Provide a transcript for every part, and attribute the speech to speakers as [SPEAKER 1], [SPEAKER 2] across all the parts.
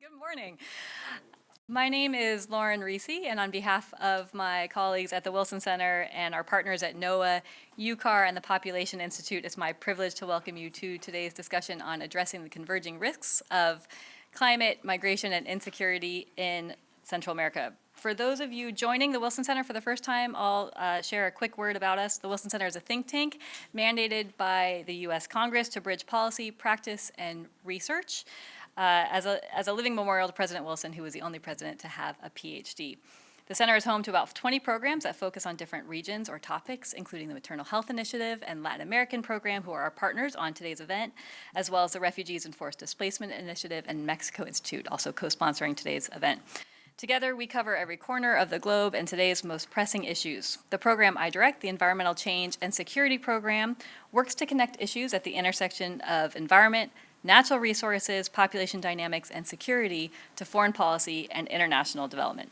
[SPEAKER 1] Good morning. My name is Lauren Reese, and on behalf of my colleagues at the Wilson Center and our partners at NOAA, UCAR, and the Population Institute, it's my privilege to welcome you to today's discussion on addressing the converging risks of climate, migration, and insecurity in Central America. For those of you joining the Wilson Center for the first time, I'll share a quick word about us. The Wilson Center is a think tank mandated by the U.S. Congress to bridge policy, practice, and research. As a living memorial to President Wilson, who was the only president to have a PhD. The center is home to about 20 programs that focus on different regions or topics, including the Maternal Health Initiative and Latin American program, who are our partners on today's event, as well as the Refugees and Forced Displacement Initiative and Mexico Institute, also co-sponsoring today's event. Together, we cover every corner of the globe and today's most pressing issues. The program I direct, the Environmental Change and Security Program, works to connect issues at the intersection of environment, natural resources, population dynamics, and security to foreign policy and international development.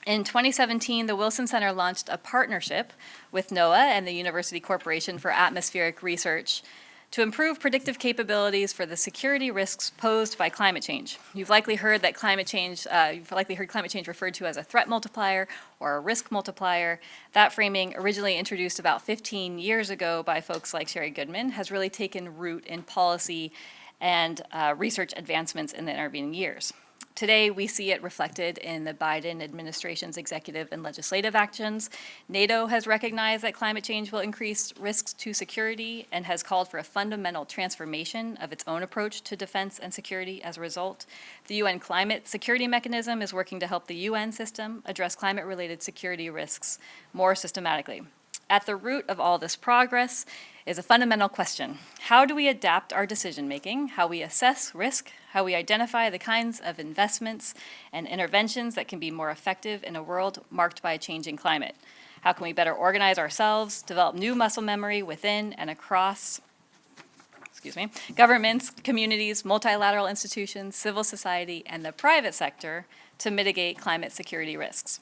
[SPEAKER 1] In 2017, the Wilson Center launched a partnership with NOAA and the University Corporation for Atmospheric Research to improve predictive capabilities for the security risks posed by climate change. You've likely heard climate change referred to as a threat multiplier or a risk multiplier. That framing, originally introduced about 15 years ago by folks like Sherry Goodman, has really taken root in policy and research advancements in the intervening years. Today, we see it reflected in the Biden administration's executive and legislative actions. NATO has recognized that climate change will increase risks to security and has called for a fundamental transformation of its own approach to defense and security as a result. The UN Climate Security Mechanism is working to help the UN system address climate-related security risks more systematically. At the root of all this progress is a fundamental question. How do we adapt our decision-making, how we assess risk, how we identify the kinds of investments and interventions that can be more effective in a world marked by a changing climate? How can we better organize ourselves, develop new muscle memory within and across governments, communities, multilateral institutions, civil society, and the private sector to mitigate climate security risks?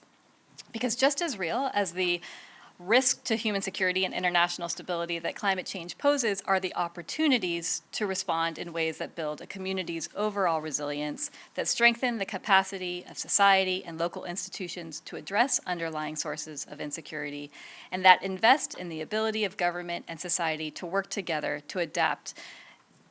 [SPEAKER 1] Because just as real as the risk to human security and international stability that climate change poses are the opportunities to respond in ways that build a community's overall resilience, that strengthen the capacity of society and local institutions to address underlying sources of insecurity, and that invest in the ability of government and society to work together to adapt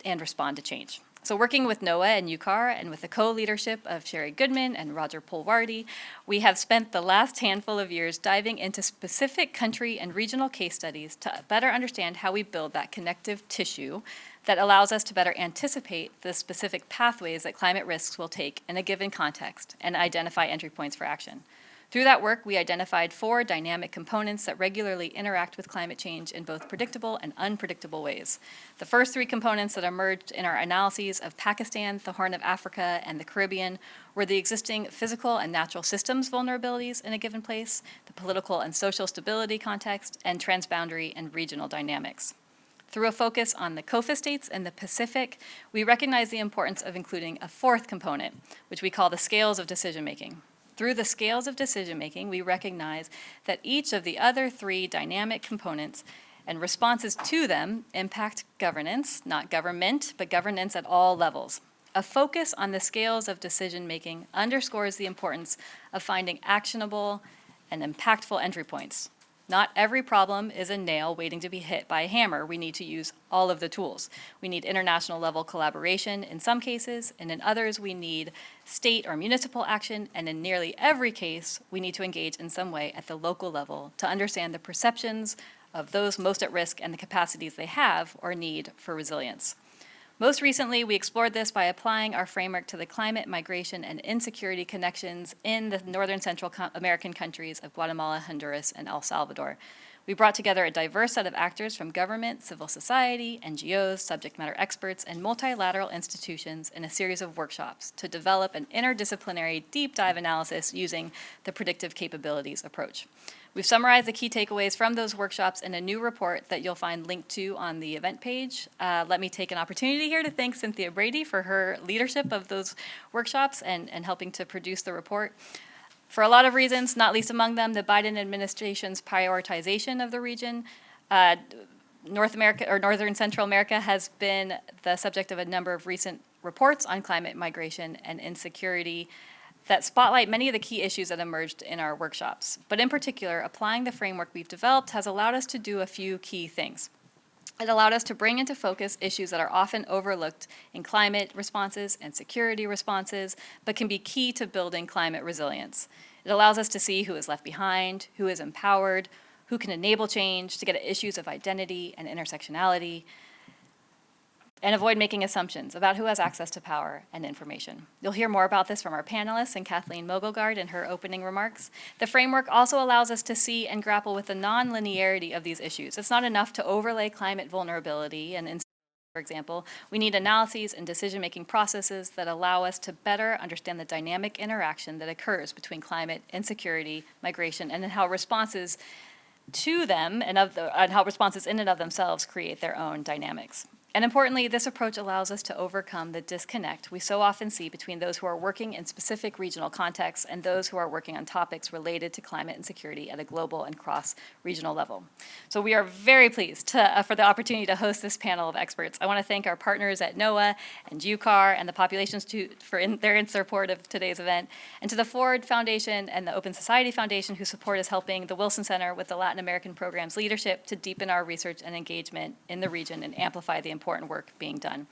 [SPEAKER 1] and respond to change. So working with NOAA and UCAR and with the co-leadership of Sherry Goodman and Roger Polwardy, we have spent the last handful of years diving into specific country and regional case studies to better understand how we build that connective tissue that allows us to better anticipate the specific pathways that climate risks will take in a given context and identify entry points for action. Through that work, we identified 4 dynamic components that regularly interact with climate change in both predictable and unpredictable ways. The first 3 components that emerged in our analyses of Pakistan, the Horn of Africa, and the Caribbean were the existing physical and natural systems vulnerabilities in a given place, the political and social stability context, and transboundary and regional dynamics. Through a focus on the COFA states and the Pacific, we recognize the importance of including a 4th component, which we call the scales of decision-making. Through the scales of decision-making, we recognize that each of the other 3 dynamic components and responses to them impact governance, not government, but governance at all levels. A focus on the scales of decision-making underscores the importance of finding actionable and impactful entry points. Not every problem is a nail waiting to be hit by a hammer. We need to use all of the tools. We need international level collaboration in some cases, and in others we need state or municipal action, and in nearly every case we need to engage in some way at the local level to understand the perceptions of those most at risk and the capacities they have or need for resilience. Most recently, we explored this by applying our framework to the climate, migration, and insecurity connections in the northern Central American countries of Guatemala, Honduras, and El Salvador. We brought together a diverse set of actors from government, civil society, NGOs, subject matter experts, and multilateral institutions in a series of workshops to develop an interdisciplinary deep dive analysis using the predictive capabilities approach. We've summarized the key takeaways from those workshops in a new report that you'll find linked to on the event page. Let me take an opportunity here to thank Cynthia Brady for her leadership of those workshops and helping to produce the report. For a lot of reasons, not least among them, the Biden administration's prioritization of the region. North America or Northern Central America has been the subject of a number of recent reports on climate migration and insecurity that spotlight many of the key issues that emerged in our workshops. But in particular, applying the framework we've developed has allowed us to do a few key things. It allowed us to bring into focus issues that are often overlooked in climate responses and security responses, but can be key to building climate resilience. It allows us to see who is left behind, who is empowered, who can enable change, to get at issues of identity and intersectionality, and avoid making assumptions about who has access to power and information. You'll hear more about this from our panelists and Kathleen Mogelgaard in her opening remarks. The framework also allows us to see and grapple with the non-linearity of these issues. It's not enough to overlay climate vulnerability and insecurity, for example. We need analyses and decision-making processes that allow us to better understand the dynamic interaction that occurs between climate, insecurity, migration, and how responses to them and how responses in and of themselves create their own dynamics. And importantly, this approach allows us to overcome the disconnect we so often see between those who are working in specific regional contexts and those who are working on topics related to climate and security at a global and cross-regional level. So we are very pleased for the opportunity to host this panel of experts. I want to thank our partners at NOAA and UCAR and the Population Institute for their support of today's event, and to the Ford Foundation and the Open Society Foundation, whose support is helping the Wilson Center with the Latin American program's leadership to deepen our research and engagement in the region and amplify the important work being done.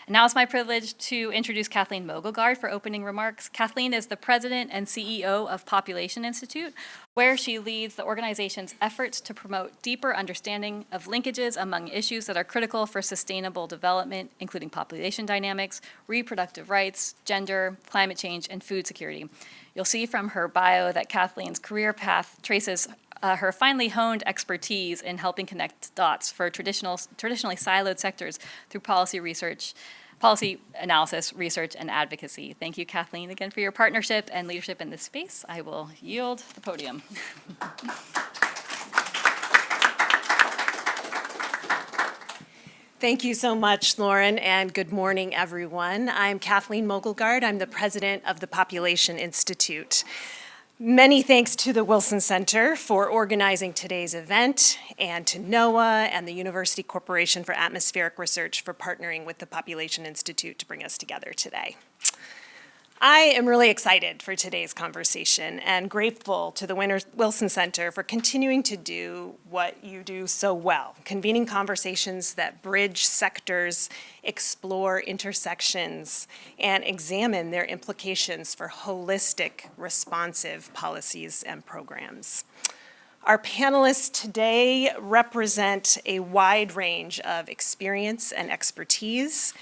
[SPEAKER 1] And now it's my privilege to introduce Kathleen Mogelgaard for opening remarks. Kathleen is the president and CEO of Population Institute, where she leads the organization's efforts to promote deeper understanding of linkages among issues that are critical for sustainable development, including population dynamics, reproductive rights, gender, climate change, and food security. You'll see from her bio that Kathleen's career path traces her finely honed expertise in helping connect dots for traditionally siloed sectors through policy research, policy analysis, research, and advocacy. Thank you, Kathleen, again for your partnership and leadership in this space. I will yield the podium.
[SPEAKER 2] Thank you so much, Lauren, and good morning, everyone. I'm Kathleen Mogelgaard. I'm the president of the Population Institute. Many thanks to the Wilson Center for organizing today's event, and to NOAA and the University Corporation for Atmospheric Research for partnering with the Population Institute to bring us together today. I am really excited for today's conversation and grateful to the Wilson Center for continuing to do what you do so well, convening conversations that bridge sectors, explore intersections, and examine their implications for holistic, responsive policies and programs. Our panelists today represent a wide range of experience and expertise,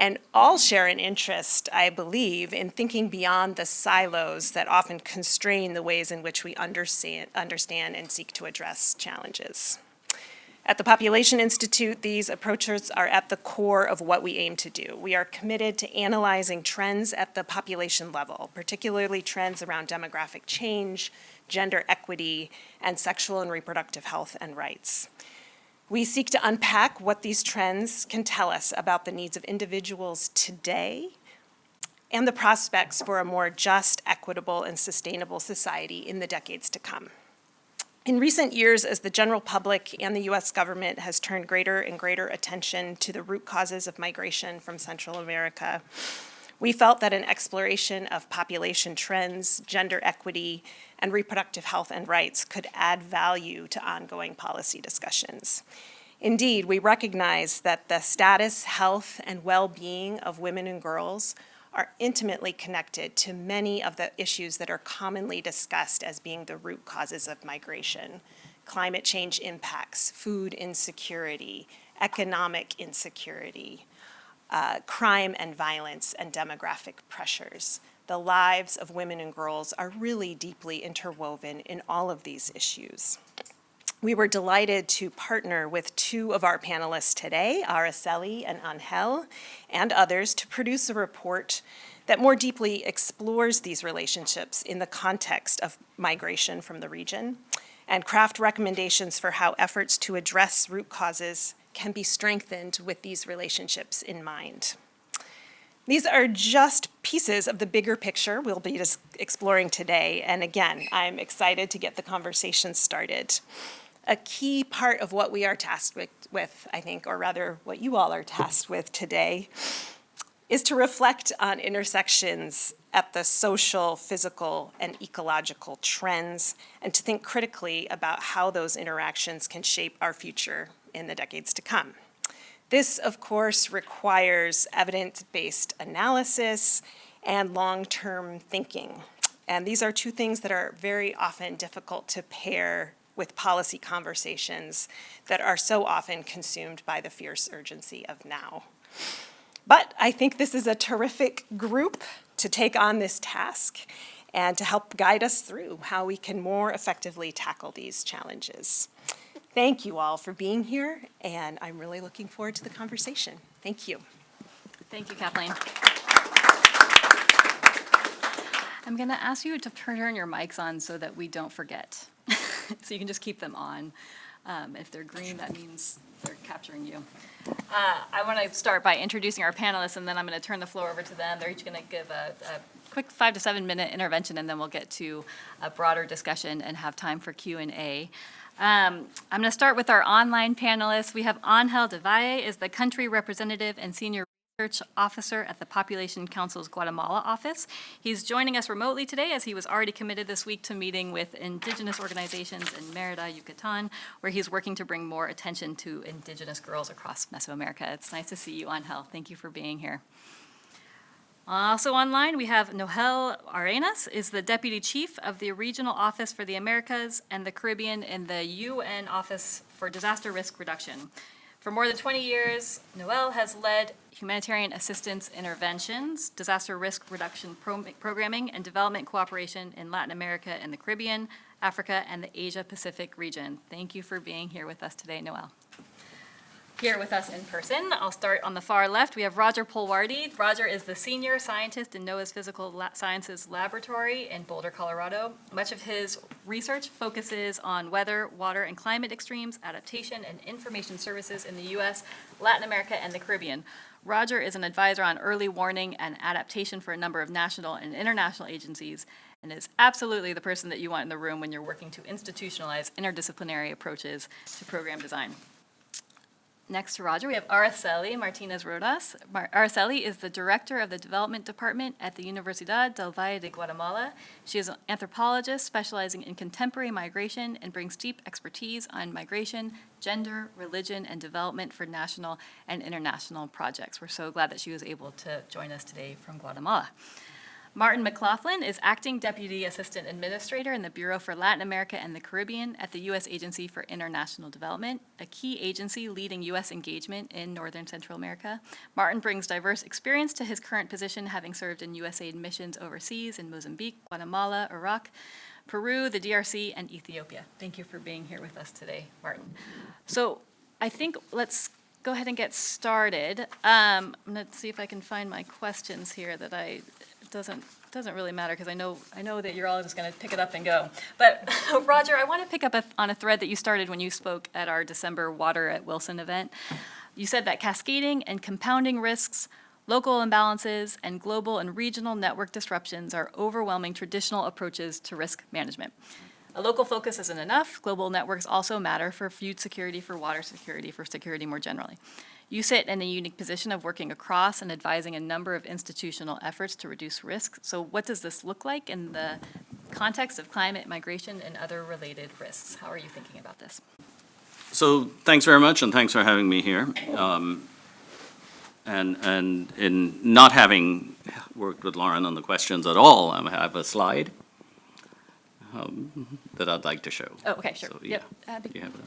[SPEAKER 2] and all share an interest, I believe, in thinking beyond the silos that often constrain the ways in which we understand and seek to address challenges. At the Population Institute, these approaches are at the core of what we aim to do. We are committed to analyzing trends at the population level, particularly trends around demographic change, gender equity, and sexual and reproductive health and rights. We seek to unpack what these trends can tell us about the needs of individuals today and the prospects for a more just, equitable, and sustainable society in the decades to come. In recent years, as the general public and the U.S. government has turned greater and greater attention to the root causes of migration from Central America, we felt that an exploration of population trends, gender equity, and reproductive health and rights could add value to ongoing policy discussions. Indeed, we recognize that the status, health, and well-being of women and girls are intimately connected to many of the issues that are commonly discussed as being the root causes of migration: climate change impacts, food insecurity, economic insecurity, crime and violence, and demographic pressures. The lives of women and girls are really deeply interwoven in all of these issues. We were delighted to partner with two of our panelists today, Araceli and Angel, and others, to produce a report that more deeply explores these relationships in the context of migration from the region, and craft recommendations for how efforts to address root causes can be strengthened with these relationships in mind. These are just pieces of the bigger picture we'll be exploring today, and again, I'm excited to get the conversation started. A key part of what we are tasked with, I think, or rather what you all are tasked with today, is to reflect on intersections at the social, physical, and ecological trends, and to think critically about how those interactions can shape our future in the decades to come. This, of course, requires evidence-based analysis and long-term thinking. And these are two things that are very often difficult to pair with policy conversations that are so often consumed by the fierce urgency of now. But I think this is a terrific group to take on this task and to help guide us through how we can more effectively tackle these challenges. Thank you all for being here, and I'm really looking forward to the conversation. Thank you.
[SPEAKER 1] Thank you, Kathleen. I'm going to ask you to turn your mics on so that we don't forget. So you can just keep them on. If they're green, that means they're capturing you. I want to start by introducing our panelists, and then I'm going to turn the floor over to them. They're each going to give a quick 5 to 7 minute intervention, and then we'll get to a broader discussion and have time for Q&A. I'm going to start with our online panelists. We have Angel de Valle is the country representative and senior research officer at the Population Council's Guatemala office. He's joining us remotely today as he was already committed this week to meeting with indigenous organizations in Merida, Yucatan, where he's working to bring more attention to indigenous girls across Mesoamerica. It's nice to see you, Angel. Thank you for being here. Also online, we have Noel Arenas, is the Deputy Chief of the Regional Office for the Americas and the Caribbean in the UN Office for Disaster Risk Reduction. For more than 20 years, Noel has led humanitarian assistance interventions, disaster risk reduction programming, and development cooperation in Latin America and the Caribbean, Africa, and the Asia-Pacific region. Thank you for being here with us today, Noel. Here with us in person, I'll start on the far left. We have Roger Polwardi. Roger is the senior scientist in NOAA's Physical Sciences Laboratory in Boulder, Colorado. Much of his research focuses on weather, water, and climate extremes, adaptation, and information services in the U.S., Latin America, and the Caribbean. Roger is an advisor on early warning and adaptation for a number of national and international agencies, and is absolutely the person that you want in the room when you're working to institutionalize interdisciplinary approaches to program design. Next to Roger, we have Araceli Martinez Rodas. Araceli is the director of the development department at the Universidad del Valle de Guatemala. She is an anthropologist specializing in contemporary migration and brings deep expertise on migration, gender, religion, and development for national and international projects. We're so glad that she was able to join us today from Guatemala. Martin McLaughlin is Acting Deputy Assistant Administrator in the Bureau for Latin America and the Caribbean at the U.S. Agency for International Development, a key agency leading U.S. engagement in Northern Central America. Martin brings diverse experience to his current position, having served in USAID missions overseas in Mozambique, Guatemala, Iraq, Peru, the DRC, and Ethiopia. Thank you for being here with us today, Martin. So I think let's go ahead and get started. I'm going to see if I can find my questions here that doesn't really matter because I know that you're all just going to pick it up and go. But Roger, I want to pick up on a thread that you started when you spoke at our December Water at Wilson event. You said that cascading and compounding risks, local imbalances, and global and regional network disruptions are overwhelming traditional approaches to risk management. A local focus isn't enough. Global networks also matter for food security, for water security, for security more generally. You sit in a unique position of working across and advising a number of institutional efforts to reduce risk. So what does this look like in the context of climate, migration, and other related risks? How are you thinking about this?
[SPEAKER 3] So thanks very much, and thanks for having me here. And in not having worked with Lauren on the questions at all, I have a slide that I'd like to show.
[SPEAKER 1] Oh, okay, sure.
[SPEAKER 3] So, yeah.
[SPEAKER 1] Yep.
[SPEAKER 3] You have it.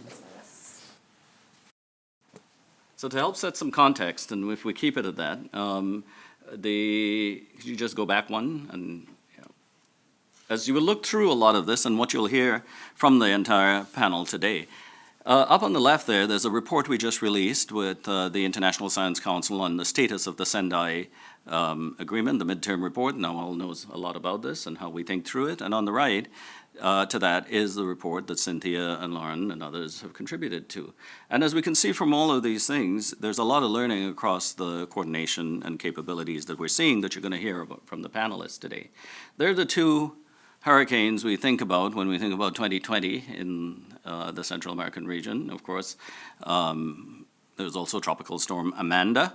[SPEAKER 3] So to help set some context, and if we keep it at that, you just go back one, and as you will look through a lot of this and what you'll hear from the entire panel today, up on the left there's a report we just released with the International Science Council on the status of the Sendai Agreement, the midterm report. Now all knows a lot about this and how we think through it. And on the right to that is the report that Cynthia and Lauren and others have contributed to. And as we can see from all of these things, there's a lot of learning across the coordination and capabilities that we're seeing that you're going to hear about from the panelists today. They're the two hurricanes we think about when we think about 2020 in the Central American region. Of course, there's also Tropical Storm Amanda,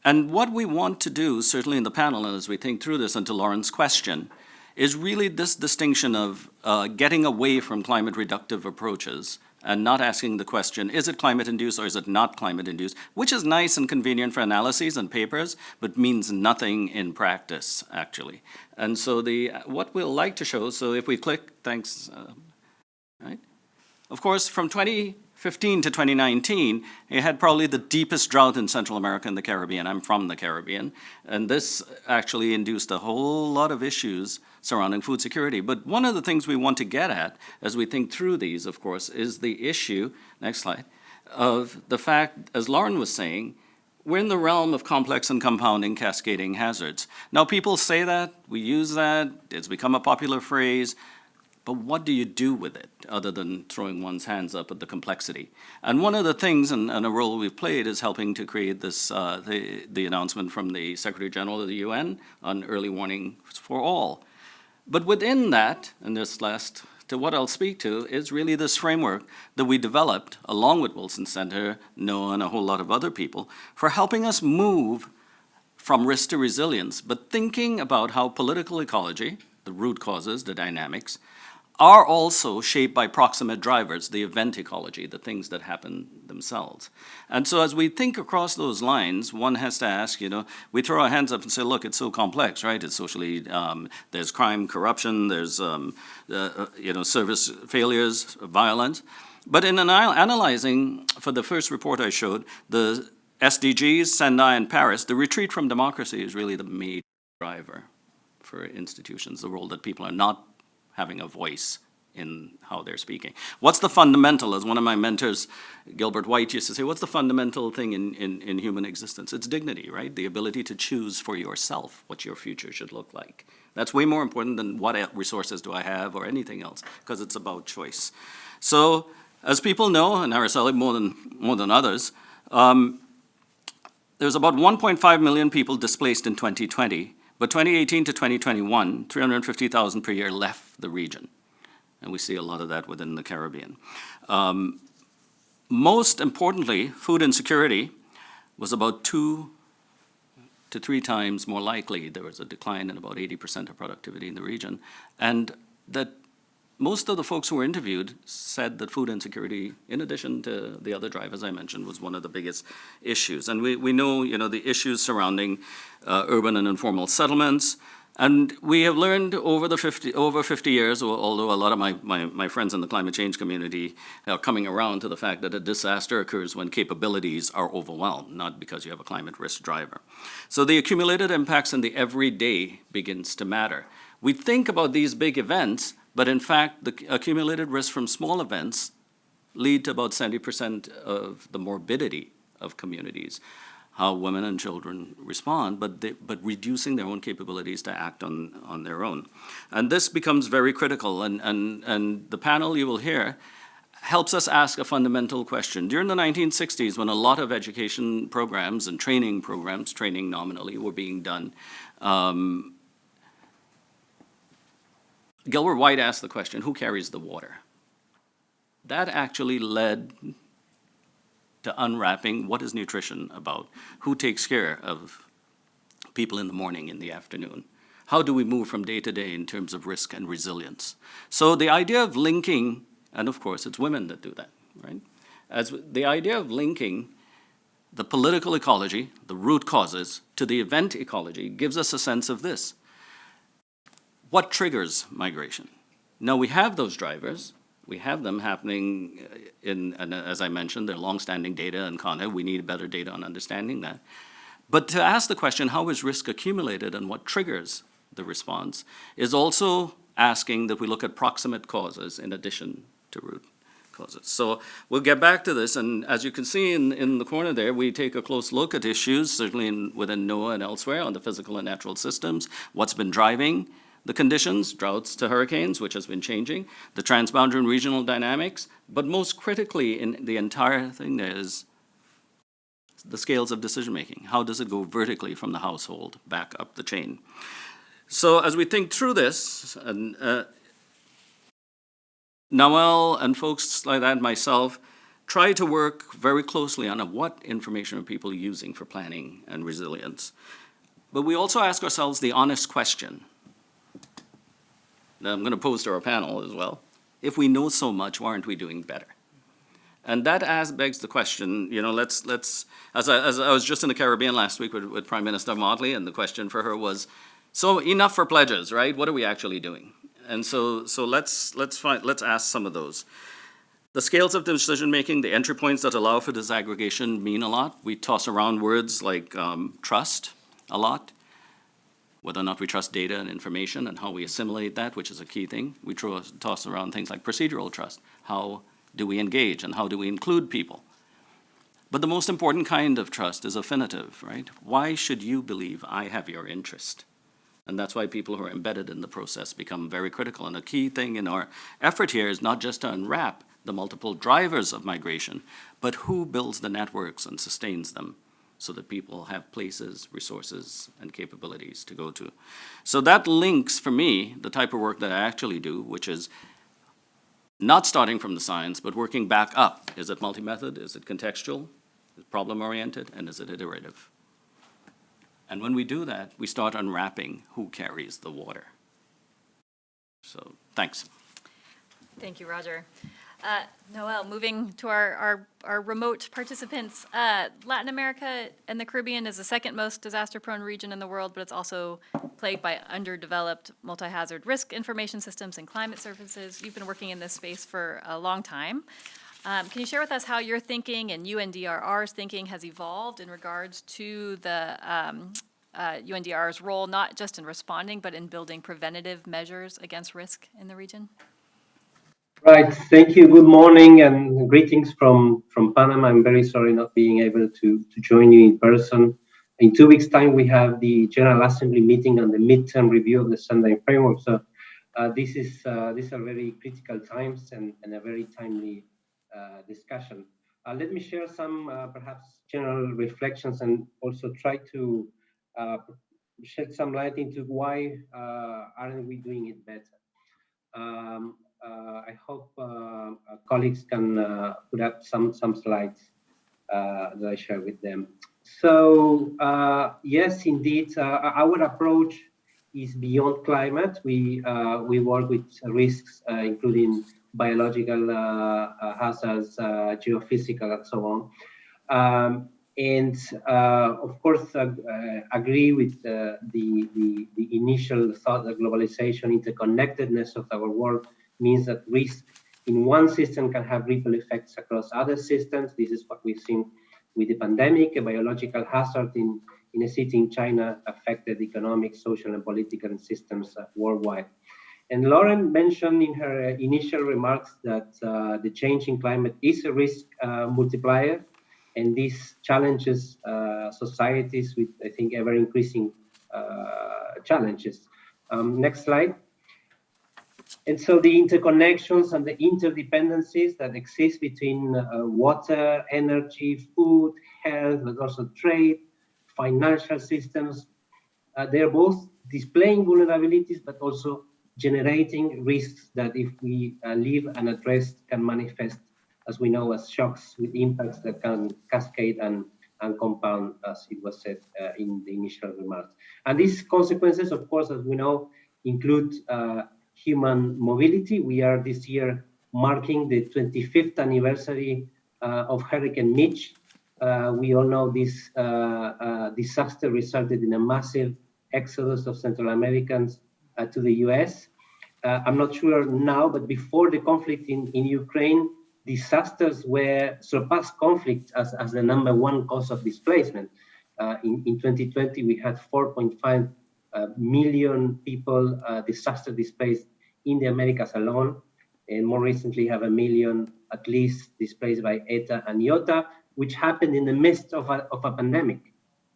[SPEAKER 3] And what we want to do, certainly in the panel, and as we think through this, and to Lauren's question, is really this distinction of getting away from climate reductive approaches and not asking the question, is it climate-induced or is it not climate-induced, which is nice and convenient for analyses and papers, but means nothing in practice, actually. And so what we'll like to show, so if we click, thanks, right? Of course, from 2015 to 2019, it had probably the deepest drought in Central America and the Caribbean. I'm from the Caribbean. And this actually induced a whole lot of issues surrounding food security. But one of the things we want to get at as we think through these, of course, is the issue, next slide, of the fact, as Lauren was saying, we're in the realm of complex and compounding cascading hazards. Now, people say that, we use that, it's become a popular phrase, but what do you do with it other than throwing one's hands up at the complexity? And one of the things, and a role we've played, is helping to create this, the announcement from the Secretary General of the UN on early warning for all. But within that, and this last, to what I'll speak to, is really this framework that we developed, along with Wilson Center, NOAA, and a whole lot of other people, for helping us move from risk to resilience, but thinking about how political ecology, the root causes, the dynamics, are also shaped by proximate drivers, the event ecology, the things that happen themselves. And so as we think across those lines, one has to ask, we throw our hands up and say, look, it's so complex, right? It's socially, there's crime, corruption, there's, service failures, violence. But in analyzing, for the first report I showed, the SDGs, Sendai, and Paris, the retreat from democracy is really the major driver for institutions, the role that people are not having a voice in how they're speaking. What's the fundamental, as one of my mentors, Gilbert White, used to say, what's the fundamental thing in human existence? It's dignity, right? The ability to choose for yourself what your future should look like. That's way more important than what resources do I have or anything else, because it's about choice. So, as people know, and Araceli more than others, there's about 1.5 million people displaced in 2020. But 2018 to 2021, 350,000 per year left the region. And we see a lot of that within the Caribbean. Most importantly, food insecurity was about 2 to 3 times more likely. There was a decline in about 80% of productivity in the region. And that most of the folks who were interviewed said that food insecurity, in addition to the other drivers I mentioned, was one of the biggest issues. And we know, the issues surrounding urban and informal settlements. And we have learned over 50 years, although a lot of my friends in the climate change community are coming around to the fact that a disaster occurs when capabilities are overwhelmed, not because you have a climate risk driver. So the accumulated impacts in the everyday begins to matter. We think about these big events, but in fact, the accumulated risk from small events lead to about 70% of the morbidity of communities, how women and children respond, but reducing their own capabilities to act on their own. And this becomes very critical, and the panel you will hear helps us ask a fundamental question. During the 1960s, when a lot of education programs and training programs, training nominally, were being done, Gilbert White asked the question, who carries the water? That actually led to unwrapping what is nutrition about, who takes care of people in the morning, in the afternoon. How do we move from day to day in terms of risk and resilience? So the idea of linking, and of course it's women that do that, right? As the idea of linking the political ecology, the root causes, to the event ecology gives us a sense of this. What triggers migration? Now we have those drivers. We have them happening and as I mentioned, they're longstanding data and content. We need better data on understanding that. But to ask the question, how is risk accumulated and what triggers the response, is also asking that we look at proximate causes in addition to root causes. So we'll get back to this, and as you can see in the corner there, we take a close look at issues, certainly within NOAA and elsewhere, on the physical and natural systems, what's been driving the conditions, droughts to hurricanes, which has been changing, the transboundary and regional dynamics, but most critically in the entire thing there is the scales of decision-making. How does it go vertically from the household back up the chain? So as we think through this, and Noel and folks like that, myself, try to work very closely on what information are people using for planning and resilience. But we also ask ourselves the honest question, that I'm going to pose to our panel as well. If we know so much, why aren't we doing better? And that begs the question, let's as I was just in the Caribbean last week with Prime Minister Motley, and the question for her was, so enough for pledges, right? What are we actually doing? And so let's ask some of those. The scales of decision-making, the entry points that allow for disaggregation mean a lot. We toss around words like trust a lot, whether or not we trust data and information and how we assimilate that, which is a key thing. We toss around things like procedural trust. How do we engage and how do we include people? But the most important kind of trust is affinitive, right? Why should you believe I have your interest? And that's why people who are embedded in the process become very critical. And a key thing in our effort here is not just to unwrap the multiple drivers of migration, but who builds the networks and sustains them so that people have places, resources, and capabilities to go to. So that links, for me, the type of work that I actually do, which is not starting from the science, but working back up. Is it multi-method? Is it contextual? Is it problem-oriented? And is it iterative? And when we do that, we start unwrapping who carries the water. So, thanks.
[SPEAKER 1] Thank you, Roger. Noel, moving to our remote participants, Latin America and the Caribbean is the second most disaster-prone region in the world, but it's also plagued by underdeveloped multi-hazard risk information systems and climate services. You've been working in this space for a long time. Can you share with us how your thinking and UNDRR's thinking has evolved in regards to the UNDRR's role, not just in responding, but in building preventative measures against risk in the region?
[SPEAKER 4] Right. Thank you. Good morning and greetings from Panama. I'm very sorry not being able to join you in person. In 2 weeks' time, we have the General Assembly meeting on the midterm review of the Sunday Framework. So these are very critical times and a very timely discussion. Let me share some perhaps general reflections and also try to shed some light into why aren't we doing it better. I hope colleagues can put up some slides that I share with them. So yes, indeed, our approach is beyond climate. We work with risks, including biological hazards, geophysical, and so on. And of course, agree with the initial thought that globalization, interconnectedness of our world means that risk in one system can have ripple effects across other systems. This is what we've seen with the pandemic. A biological hazard in a city in China affected economic, social, and political systems worldwide. And Lauren mentioned in her initial remarks that the change in climate is a risk multiplier, and this challenges societies with, I think, ever increasing challenges. Next slide. And so the interconnections and the interdependencies that exist between water, energy, food, health, but also trade, financial systems, they're both displaying vulnerabilities, but also generating risks that if we leave unaddressed can manifest, as we know, as shocks with impacts that can cascade and compound, as it was said in the initial remarks. And these consequences, of course, as we know, include human mobility. We are this year marking the 25th anniversary of Hurricane Mitch. We all know this disaster resulted in a massive exodus of Central Americans to the US. I'm not sure now, but before the conflict in Ukraine, disasters surpassed conflict as the number one cause of displacement. In 2020, we had 4.5 million people disaster displaced in the Americas alone, and more recently have 1 million at least displaced by ETA and IOTA, which happened in the midst of a pandemic.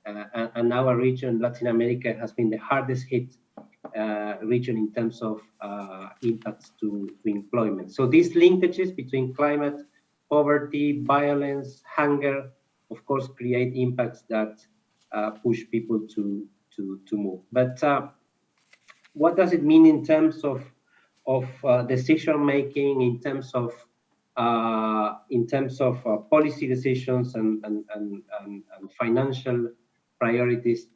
[SPEAKER 4] And our region, Latin America, has been the hardest hit region in terms of impacts to employment. So these linkages between climate, poverty, violence, hunger, of course, create impacts that push people to move. But what does it mean in terms of decision making, in terms of in terms of policy decisions and financial priorities.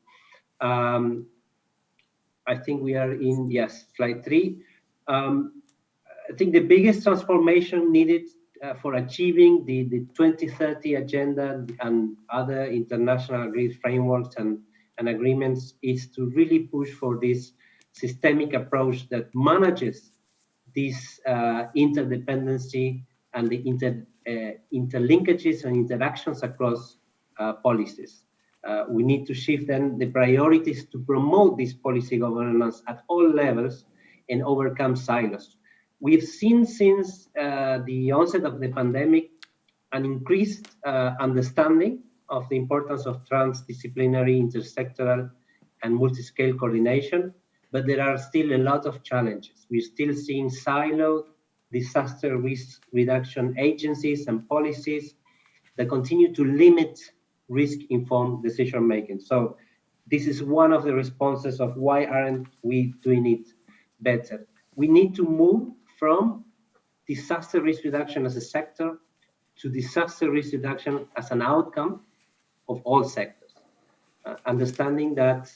[SPEAKER 4] I think we are in, yes, slide 3. I think the biggest transformation needed for achieving the 2030 agenda and other international agreed frameworks and agreements is to really push for this systemic approach that manages this interdependency and the interlinkages and interactions across policies. We need to shift then the priorities to promote this policy governance at all levels and overcome silos. We've seen since the onset of the pandemic an increased understanding of the importance of transdisciplinary, intersectoral, and multi-scale coordination, but there are still a lot of challenges. We're still seeing siloed disaster risk reduction agencies and policies that continue to limit risk-informed decision-making. So this is one of the responses of why aren't we doing it better. We need to move from disaster risk reduction as a sector to disaster risk reduction as an outcome of all sectors, understanding that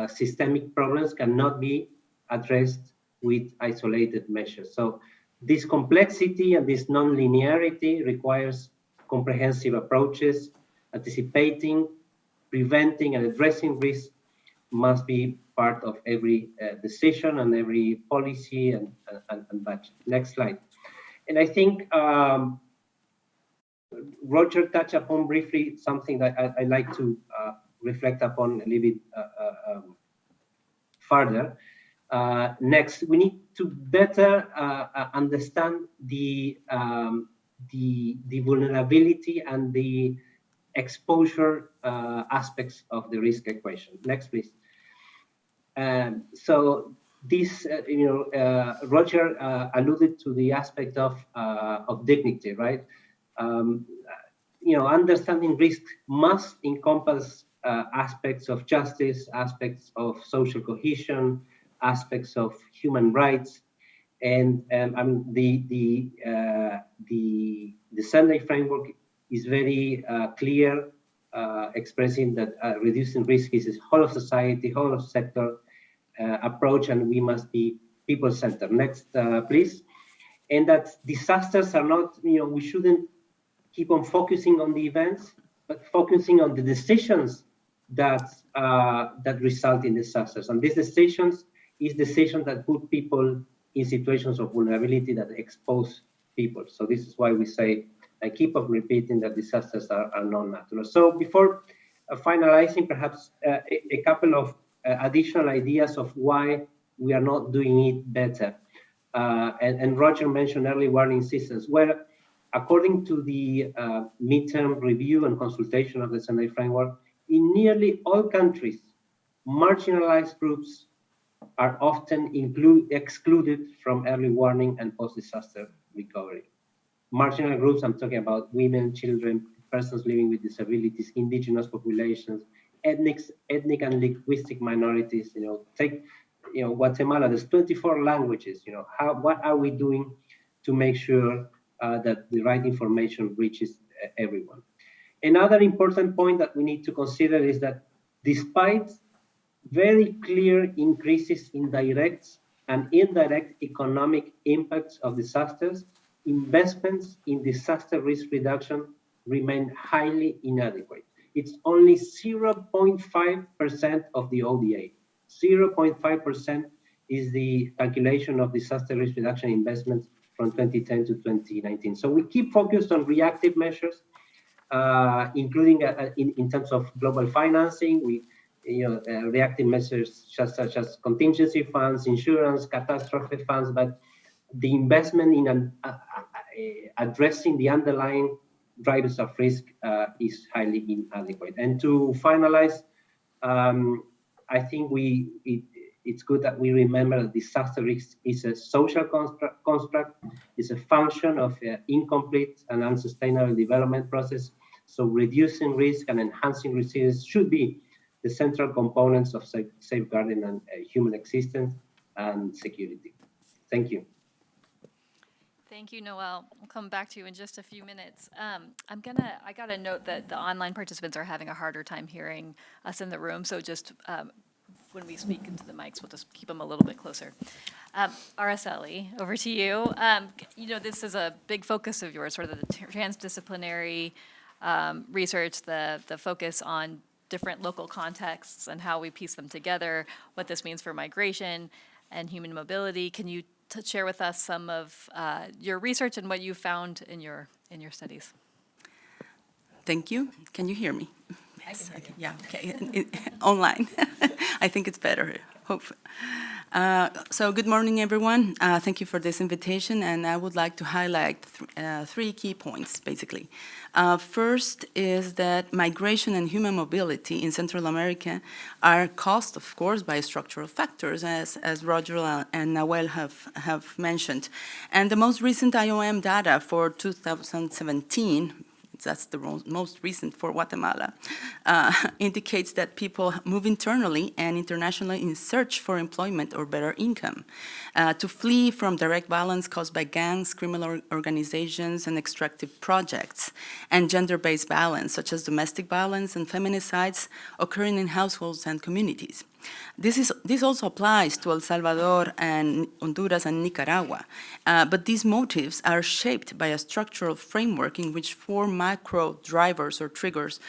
[SPEAKER 4] systemic problems cannot be addressed with isolated measures. So this complexity and this non-linearity requires comprehensive approaches. Anticipating, preventing, and addressing risk must be part of every decision and every policy and budget. Next slide. And I think Roger touched upon briefly something that I like to reflect upon a little bit further. Next, we need to better understand the vulnerability and the exposure aspects of the risk equation. Next, please. So this, Roger alluded to the aspect of dignity, right? Understanding risk must encompass aspects of justice, aspects of social cohesion, aspects of human rights, and the Sunday framework is very clear, expressing that reducing risk is a whole of society, whole of sector approach, and we must be people-centered. Next, please. And that disasters are not, we shouldn't keep on focusing on the events, but focusing on the decisions that result in disasters. And these decisions that put people in situations of vulnerability, that expose people. So this is why we say, I keep on repeating that disasters are non-natural. So before finalizing, perhaps a couple of additional ideas of why we are not doing it better. And Roger mentioned early warning systems. Well, according to the midterm review and consultation of the Sunday framework, in nearly all countries, marginalized groups are often excluded from early warning and post-disaster recovery. Marginal groups, I'm talking about women, children, persons living with disabilities, indigenous populations, ethnic and linguistic minorities. Take Guatemala. There's 24 languages. What are we doing to make sure that the right information reaches everyone? Another important point that we need to consider is that despite very clear increases in direct and indirect economic impacts of disasters, investments in disaster risk reduction remain highly inadequate. It's only 0.5% of the ODA. 0.5% is the calculation of disaster risk reduction investments from 2010 to 2019. So we keep focused on reactive measures, including in terms of global financing. Reactive measures such as contingency funds, insurance, catastrophe funds, but the investment in addressing the underlying drivers of risk is highly inadequate. And to finalize, I think it's good that we remember that disaster risk is a social construct, it's a function of incomplete and unsustainable development process. So reducing risk and enhancing resilience should be the central components of safeguarding and human existence and security. Thank you.
[SPEAKER 1] Thank you, Noel. We'll come back to you in just a few minutes. I got to note that the online participants are having a harder time hearing us in the room, so just when we speak into the mics, we'll just keep them a little bit closer. Araceli, over to you. This is a big focus of yours, sort of the transdisciplinary research, the focus on different local contexts and how we piece them together, what this means for migration and human mobility. Can you share with us some of your research and what you found in your studies?
[SPEAKER 5] Thank you. Can you hear me? Yes. Okay. Yeah. Okay. Online. I think it's better. Hope. So good morning, everyone. Thank you for this invitation, and I would like to highlight three key points, basically. First is that migration and human mobility in Central America are caused, of course, by structural factors, as Roger and Noel have mentioned. And the most recent IOM data for 2017, that's the most recent for Guatemala, indicates that people move internally and internationally in search for employment or better income, to flee from direct violence caused by gangs, criminal organizations, and extractive projects, and gender-based violence, such as domestic violence and feminicides occurring in households and communities. This also applies to El Salvador and Honduras and Nicaragua, but these motives are shaped by a structural framework in which four macro drivers or triggers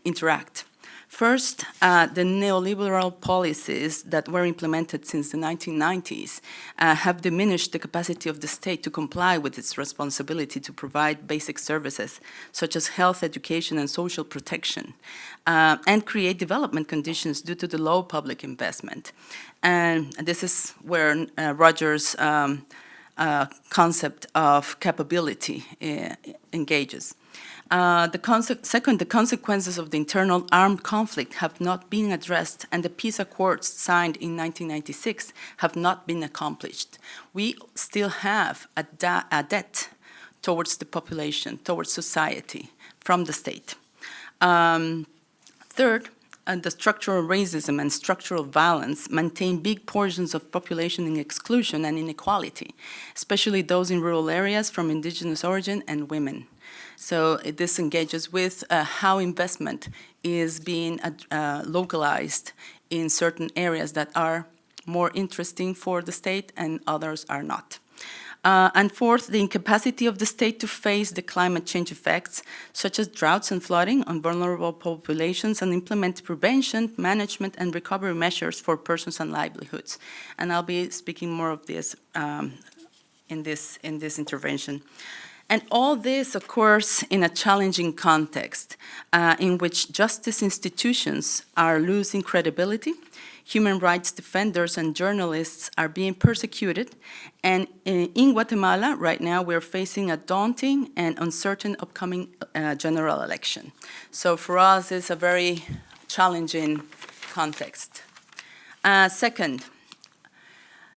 [SPEAKER 5] interact. First, the neoliberal policies that were implemented since the 1990s have diminished the capacity of the state to comply with its responsibility to provide basic services such as health, education, and social protection, and create development conditions due to the low public investment. And this is where Roger's concept of capability engages. Second, the consequences of the internal armed conflict have not been addressed, and the peace accords signed in 1996 have not been accomplished. We still have a debt towards the population, towards society, from the state. Third, the structural racism and structural violence maintain big portions of population in exclusion and inequality, especially those in rural areas from indigenous origin and women. So this engages with how investment is being localized in certain areas that are more interesting for the state and others are not. And fourth, the incapacity of the state to face the climate change effects, such as droughts and flooding on vulnerable populations, and implement prevention, management, and recovery measures for persons and livelihoods. And I'll be speaking more of this in this intervention. And all this occurs in a challenging context in which justice institutions are losing credibility, human rights defenders and journalists are being persecuted, and in Guatemala right now we're facing a daunting and uncertain upcoming general election. So for us it's a very challenging context. Second,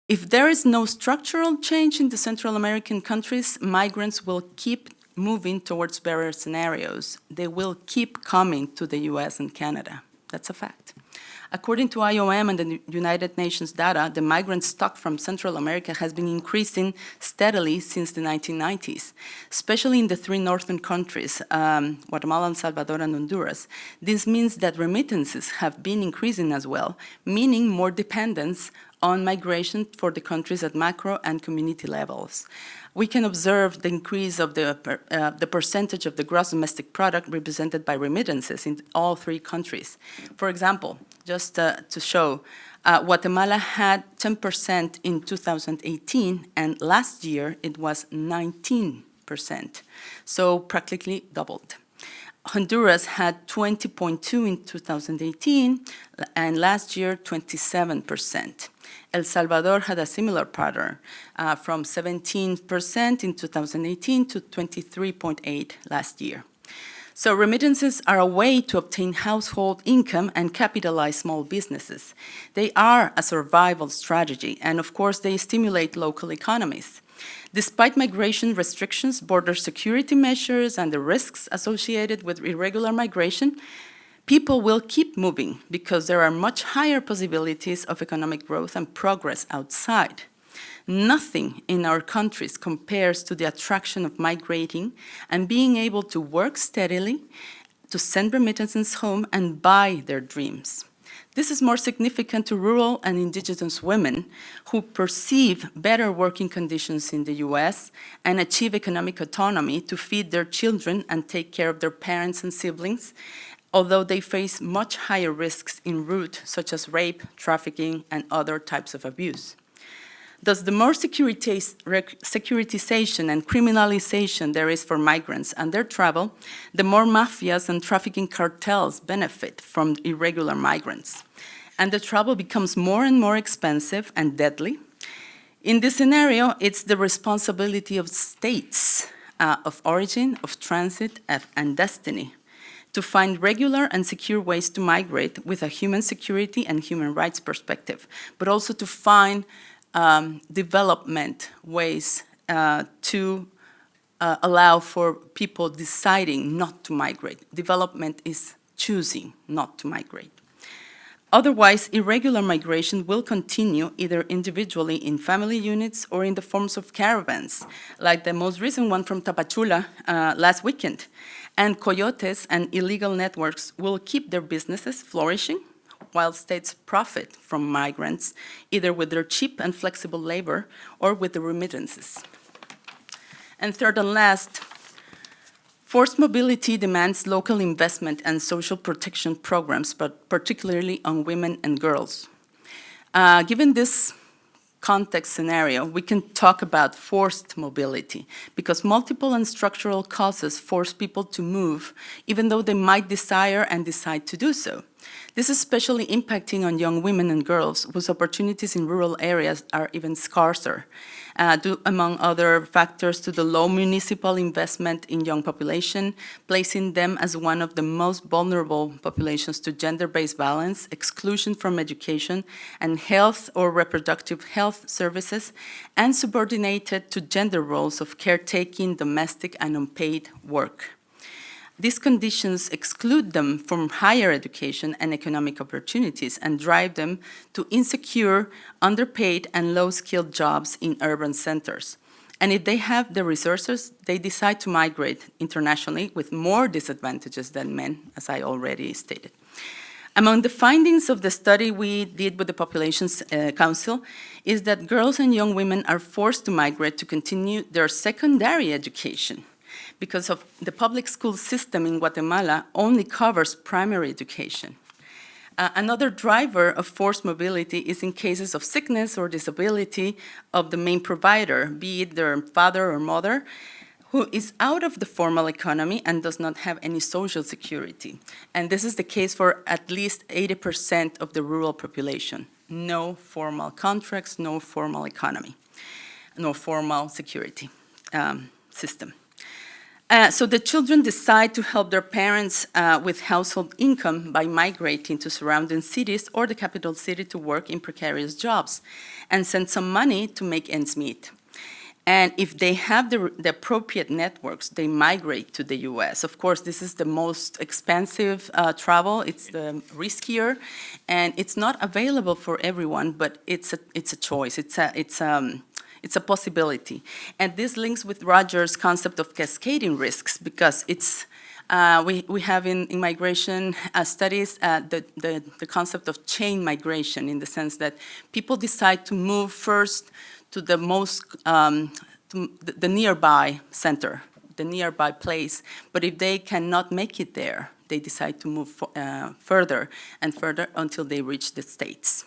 [SPEAKER 5] if there is no structural change in the Central American countries, migrants will keep moving towards better scenarios. They will keep coming to the US and Canada. That's a fact. According to IOM and the United Nations data, the migrant stock from Central America has been increasing steadily since the 1990s, especially in the three northern countries, Guatemala, Salvador, and Honduras. This means that remittances have been increasing as well, meaning more dependence on migration for the countries at macro and community levels. We can observe the increase of the percentage of the gross domestic product represented by remittances in all three countries. For example, just to show, Guatemala had 10% in 2018, and last year it was 19%, so practically doubled. Honduras had 20.2 in 2018, and last year 27%. El Salvador had a similar pattern, from 17% in 2018 to 23.8 last year. So remittances are a way to obtain household income and capitalize small businesses. They are a survival strategy, and of course they stimulate local economies. Despite migration restrictions, border security measures, and the risks associated with irregular migration, people will keep moving because there are much higher possibilities of economic growth and progress outside. Nothing in our countries compares to the attraction of migrating and being able to work steadily, to send remittances home and buy their dreams. This is more significant to rural and indigenous women who perceive better working conditions in the US and achieve economic autonomy to feed their children and take care of their parents and siblings, although they face much higher risks en route, such as rape, trafficking, and other types of abuse. Thus, the more securitization and criminalization there is for migrants and their travel, the more mafias and trafficking cartels benefit from irregular migrants. And the travel becomes more and more expensive and deadly. In this scenario, it's the responsibility of states of origin, of transit, and destiny to find regular and secure ways to migrate with a human security and human rights perspective, but also to find development ways to allow for people deciding not to migrate. Development is choosing not to migrate. Otherwise, irregular migration will continue either individually in family units or in the forms of caravans, like the most recent one from Tapachula last weekend. And coyotes and illegal networks will keep their businesses flourishing while states profit from migrants, either with their cheap and flexible labor or with the remittances. And third and last, forced mobility demands local investment and social protection programs, but particularly on women and girls. Given this context scenario, we can talk about forced mobility because multiple and structural causes force people to move, even though they might desire and decide to do so. This is especially impacting on young women and girls whose opportunities in rural areas are even scarcer, due, among other factors, to the low municipal investment in young population, placing them as one of the most vulnerable populations to gender-based violence, exclusion from education, and health or reproductive health services, and subordinated to gender roles of caretaking, domestic, and unpaid work. These conditions exclude them from higher education and economic opportunities and drive them to insecure, underpaid, and low-skilled jobs in urban centers. And if they have the resources, they decide to migrate internationally with more disadvantages than men, as I already stated. Among the findings of the study we did with the Populations Council is that girls and young women are forced to migrate to continue their secondary education, because of the public school system in Guatemala only covers primary education. Another driver of forced mobility is in cases of sickness or disability of the main provider, be it their father or mother, who is out of the formal economy and does not have any social security. And this is the case for at least 80% of the rural population. No formal contracts, no formal economy, no formal security system. So the children decide to help their parents with household income by migrating to surrounding cities or the capital city to work in precarious jobs and send some money to make ends meet. And if they have the appropriate networks, they migrate to the US. Of course, this is the most expensive travel. It's the riskier, and it's not available for everyone, but it's a choice. It's a possibility. And this links with Roger's concept of cascading risks, because it's, we have in migration studies the concept of chain migration, in the sense that people decide to move first to the most, to the nearby center, the nearby place. But if they cannot make it there, they decide to move further and further until they reach the States.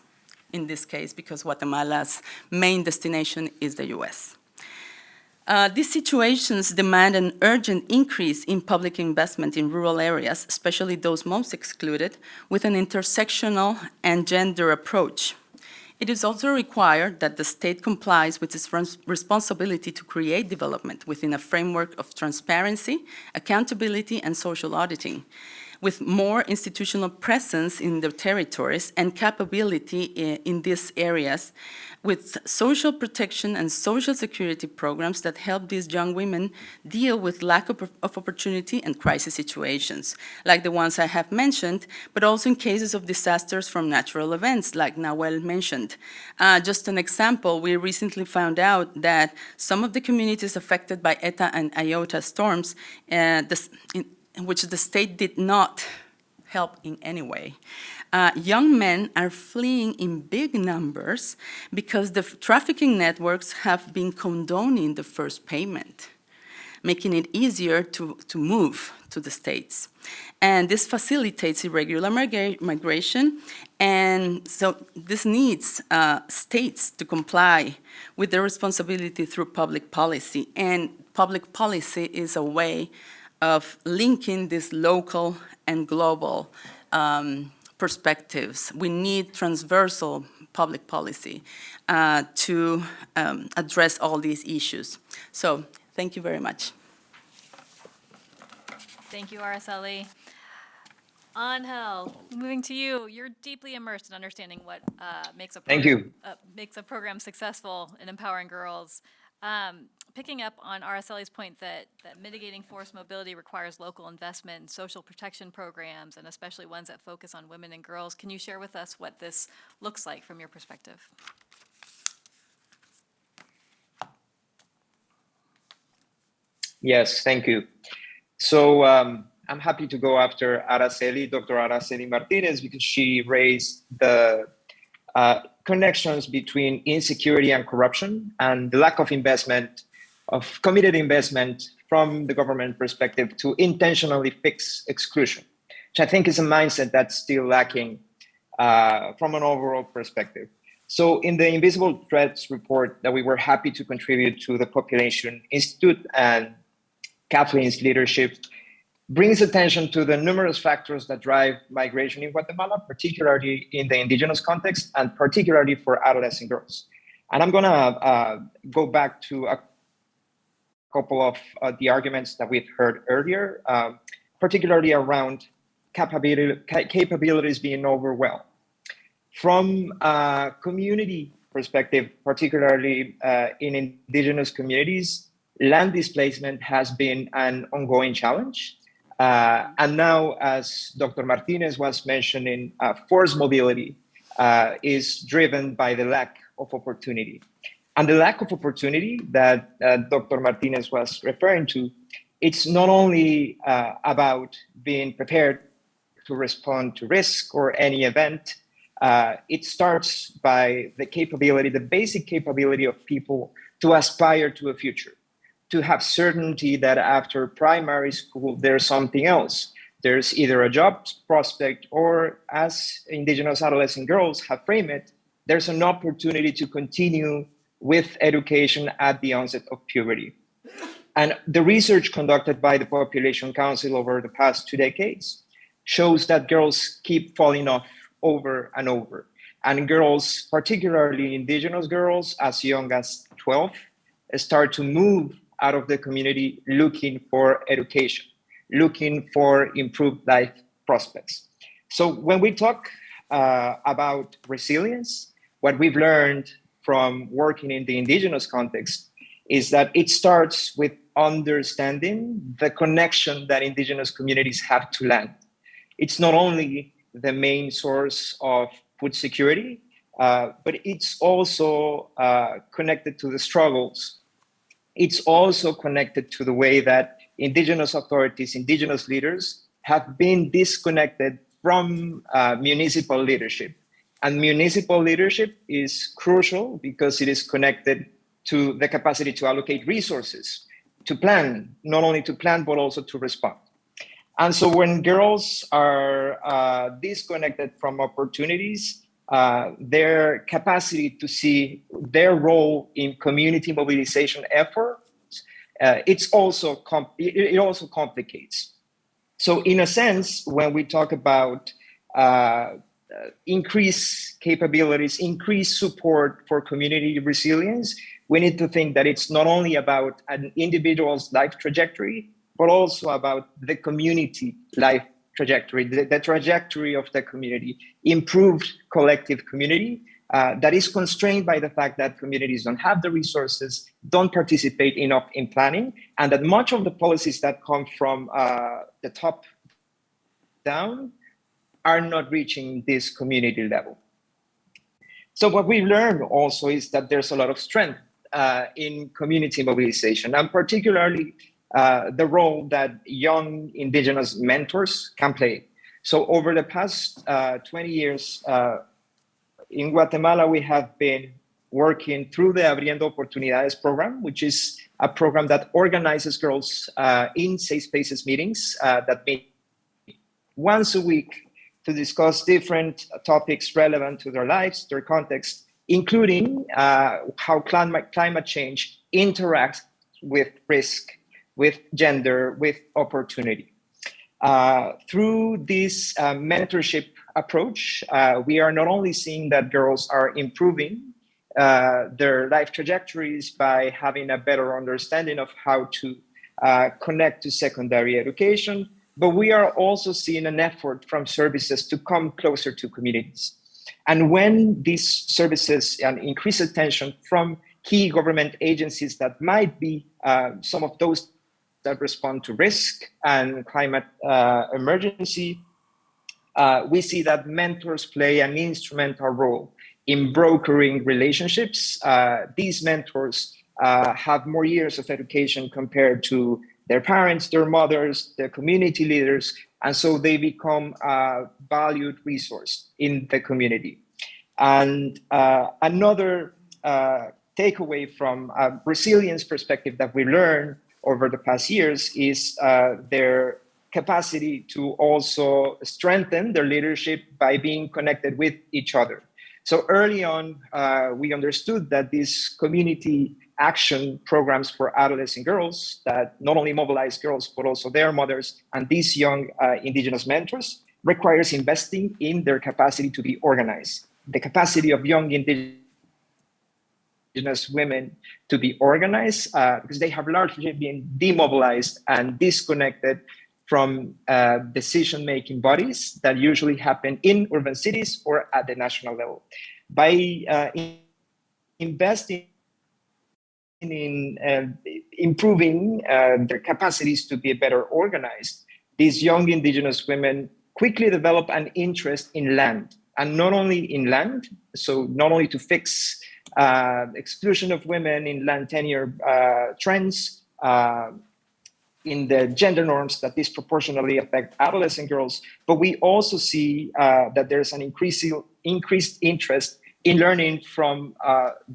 [SPEAKER 5] In this case, because Guatemala's main destination is the US. These situations demand an urgent increase in public investment in rural areas, especially those most excluded, with an intersectional and gender approach. It is also required that the state complies with its responsibility to create development within a framework of transparency, accountability, and social auditing, with more institutional presence in their territories and capability in these areas, with social protection and social security programs that help these young women deal with lack of opportunity and crisis situations, like the ones I have mentioned, but also in cases of disasters from natural events, like Nahuel mentioned. Just an example, we recently found out that some of the communities affected by Eta and Iota storms, in which the state did not help in any way. Young men are fleeing in big numbers because the trafficking networks have been condoning the first payment, making it easier to move to the states. And this facilitates irregular migration, and so this needs states to comply with their responsibility through public policy. And public policy is a way of linking these local and global perspectives. We need transversal public policy to address all these issues. So thank you very much.
[SPEAKER 1] Thank you, Araceli. Angel, moving to you. You're deeply immersed in understanding what makes a program successful in empowering girls. Picking up on Araceli's point that mitigating forced mobility requires local investment in social protection programs, and especially ones that focus on women and girls, can you share with us what this looks like from your perspective?
[SPEAKER 6] Yes, thank you. So I'm happy to go after Araceli, Dr. Araceli Martinez, because she raised the connections between insecurity and corruption and the lack of investment, of committed investment from the government perspective to intentionally fix exclusion, which I think is a mindset that's still lacking from an overall perspective. So in the Invisible Threats report that we were happy to contribute to the Population Institute, and Kathleen's leadership brings attention to the numerous factors that drive migration in Guatemala, particularly in the indigenous context and particularly for adolescent girls. And I'm gonna go back to a couple of the arguments that we've heard earlier, particularly around capabilities being overwhelmed. From a community perspective, particularly in indigenous communities, land displacement has been an ongoing challenge. And now, as Dr. Martinez was mentioning, forced mobility is driven by the lack of opportunity. And the lack of opportunity that Dr. Martinez was referring to, it's not only about being prepared to respond to risk or any event. It starts by the capability, the basic capability of people to aspire to a future, to have certainty that after primary school, there's something else. There's either a job prospect or, as indigenous adolescent girls have framed it, there's an opportunity to continue with education at the onset of puberty. And the research conducted by the Population Council over the past 2 decades shows that girls keep falling off over and over. And girls, particularly indigenous girls, as young as 12, start to move out of the community looking for education, looking for improved life prospects. So when we talk about resilience, what we've learned from working in the indigenous context is that it starts with understanding the connection that indigenous communities have to land. It's not only the main source of food security, but it's also connected to the struggles. It's also connected to the way that indigenous authorities, indigenous leaders have been disconnected from municipal leadership. And municipal leadership is crucial because it is connected to the capacity to allocate resources, to plan, not only to plan, but also to respond. And so when girls are disconnected from opportunities, their capacity to see their role in community mobilization efforts, it also complicates. So in a sense, when we talk about increased capabilities, increased support for community resilience, we need to think that it's not only about an individual's life trajectory, but also about the community life trajectory, the trajectory of the community, improved collective community that is constrained by the fact that communities don't have the resources, don't participate enough in planning, and that much of the policies that come from the top down are not reaching this community level. So what we learned also is that there's a lot of strength in community mobilization, and particularly the role that young indigenous mentors can play. So over the past 20 years, in Guatemala, we have been working through the Abriendo Oportunidades program, which is a program that organizes girls in safe spaces meetings that meet once a week to discuss different topics relevant to their lives, their context, including how climate change interacts with risk, with gender, with opportunity. Through this mentorship approach, we are not only seeing that girls are improving their life trajectories by having a better understanding of how to connect to secondary education, but we are also seeing an effort from services to come closer to communities. And when these services increase attention from key government agencies that might be some of those that respond to risk and climate emergency, we see that mentors play an instrumental role in brokering relationships. These mentors have more years of education compared to their parents, their mothers, their community leaders, and so they become a valued resource in the community. And another takeaway from a resilience perspective that we learned over the past years is their capacity to also strengthen their leadership by being connected with each other. So early on, we understood that these community action programs for adolescent girls that not only mobilize girls, but also their mothers and these young indigenous mentors requires investing in their capacity to be organized. The capacity of young indigenous women to be organized because they have largely been demobilized and disconnected from decision-making bodies that usually happen in urban cities or at the national level. By investing in improving their capacities to be better organized, these young indigenous women quickly develop an interest in land, and not only in land, so not only to fix exclusion of women in land tenure trends, in the gender norms that disproportionately affect adolescent girls, but we also see that there's an increased interest in learning from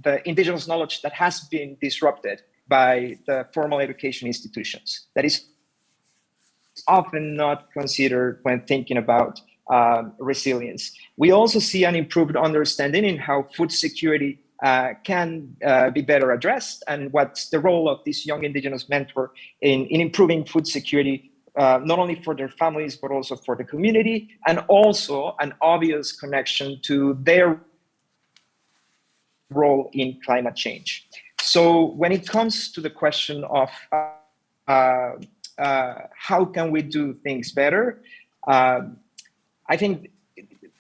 [SPEAKER 6] the indigenous knowledge that has been disrupted by the formal education institutions. That is often not considered when thinking about resilience. We also see an improved understanding in how food security can be better addressed and what's the role of this young indigenous mentor in improving food security, not only for their families, but also for the community, and also an obvious connection to their role in climate change. So when it comes to the question of how can we do things better, I think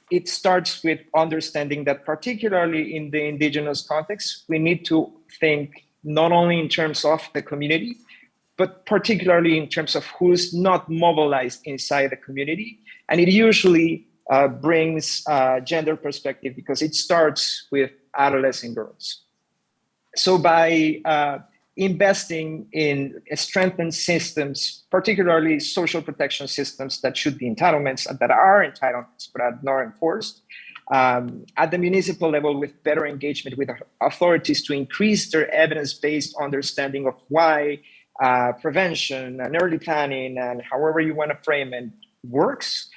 [SPEAKER 6] it starts with understanding that particularly in the indigenous context, we need to think not only in terms of the community, but particularly in terms of who's not mobilized inside the community. And it usually brings gender perspective because it starts with adolescent girls. So by investing in strengthened systems, particularly social protection systems that should be entitlements and that are entitlements but are not enforced, at the municipal level with better engagement with authorities to increase their evidence-based understanding of why prevention and early planning and however you want to frame it works,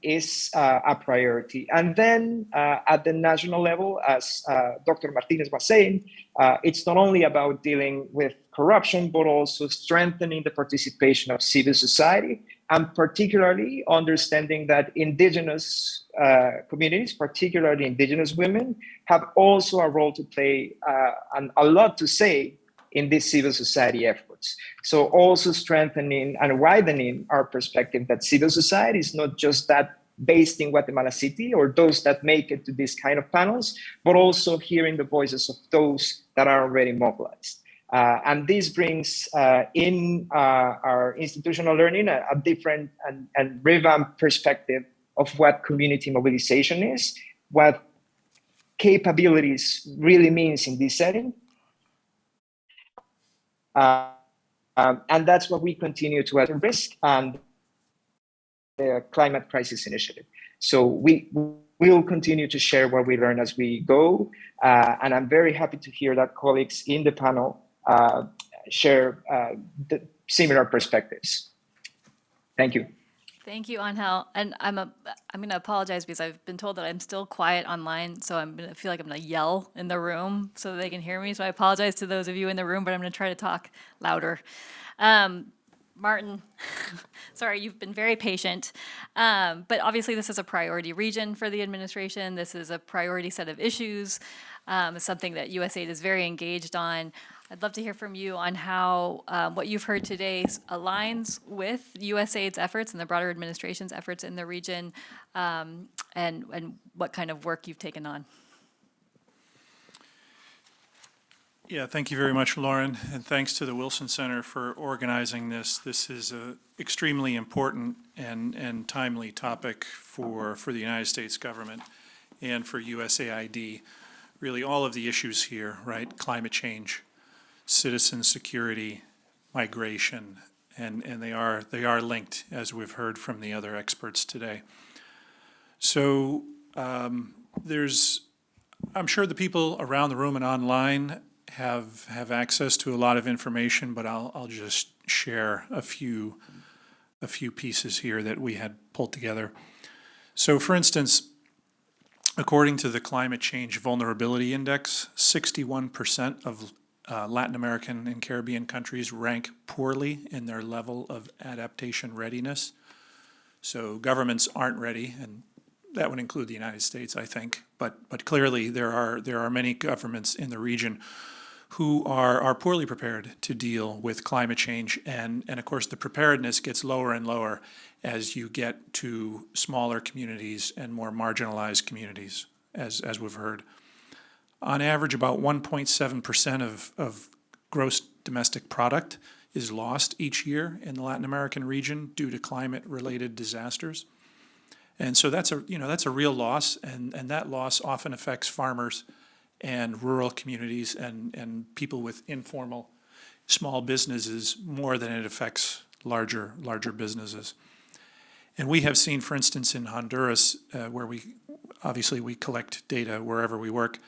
[SPEAKER 6] is a priority. And then at the national level, as Dr. Martinez was saying, it's not only about dealing with corruption, but also strengthening the participation of civil society, and particularly understanding that indigenous communities, particularly indigenous women, have also a role to play and a lot to say in this civil society effort. efforts. So also strengthening and widening our perspective that civil society is not just that based in Guatemala City or those that make it to these kind of panels, but also hearing the voices of those that are already mobilized. And this brings in our institutional learning a different and revamped perspective of what community mobilization is, what capabilities really means in this setting. And that's what we continue to add risk and the climate crisis initiative. So we will continue to share what we learn as we go. And I'm very happy to hear that colleagues in the panel share the similar perspectives. Thank you.
[SPEAKER 1] Thank you, Angel. And I'm going to apologize because I've been told that I'm still quiet online, so I'm going to feel like I'm going to yell in the room so that they can hear me. So I apologize to those of you in the room, but I'm going to try to talk louder. Martin, sorry, you've been very patient. But obviously this is a priority region for the administration. This is a priority set of issues. It's something that USAID is very engaged on. I'd love to hear from you on how what you've heard today aligns with USAID's efforts and the broader administration's efforts in the region, and what kind of work you've taken on.
[SPEAKER 7] Yeah, thank you very much, Lauren, and thanks to the Wilson Center for organizing this. This is an extremely important and timely topic for the United States government and for USAID. Really, all of the issues here, right? Climate change, citizen security, migration, and they are linked, as we've heard from the other experts today. So I'm sure the people around the room and online have access to a lot of information, but I'll just share a few pieces here that we had pulled together. So for instance, according to the Climate Change Vulnerability Index, 61% of Latin American and Caribbean countries rank poorly in their level of adaptation readiness. So governments aren't ready, and that would include the United States, I think. But clearly there are many governments in the region who are poorly prepared to deal with climate change. And of course, the preparedness gets lower and lower as you get to smaller communities and more marginalized communities, as we've heard. On average, about 1.7% of gross domestic product is lost each year in the Latin American region due to climate-related disasters. And so that's a real loss, and that loss often affects farmers and rural communities and people with informal small businesses more than it affects larger businesses. And we have seen, for instance, in Honduras, where we collect data wherever we work,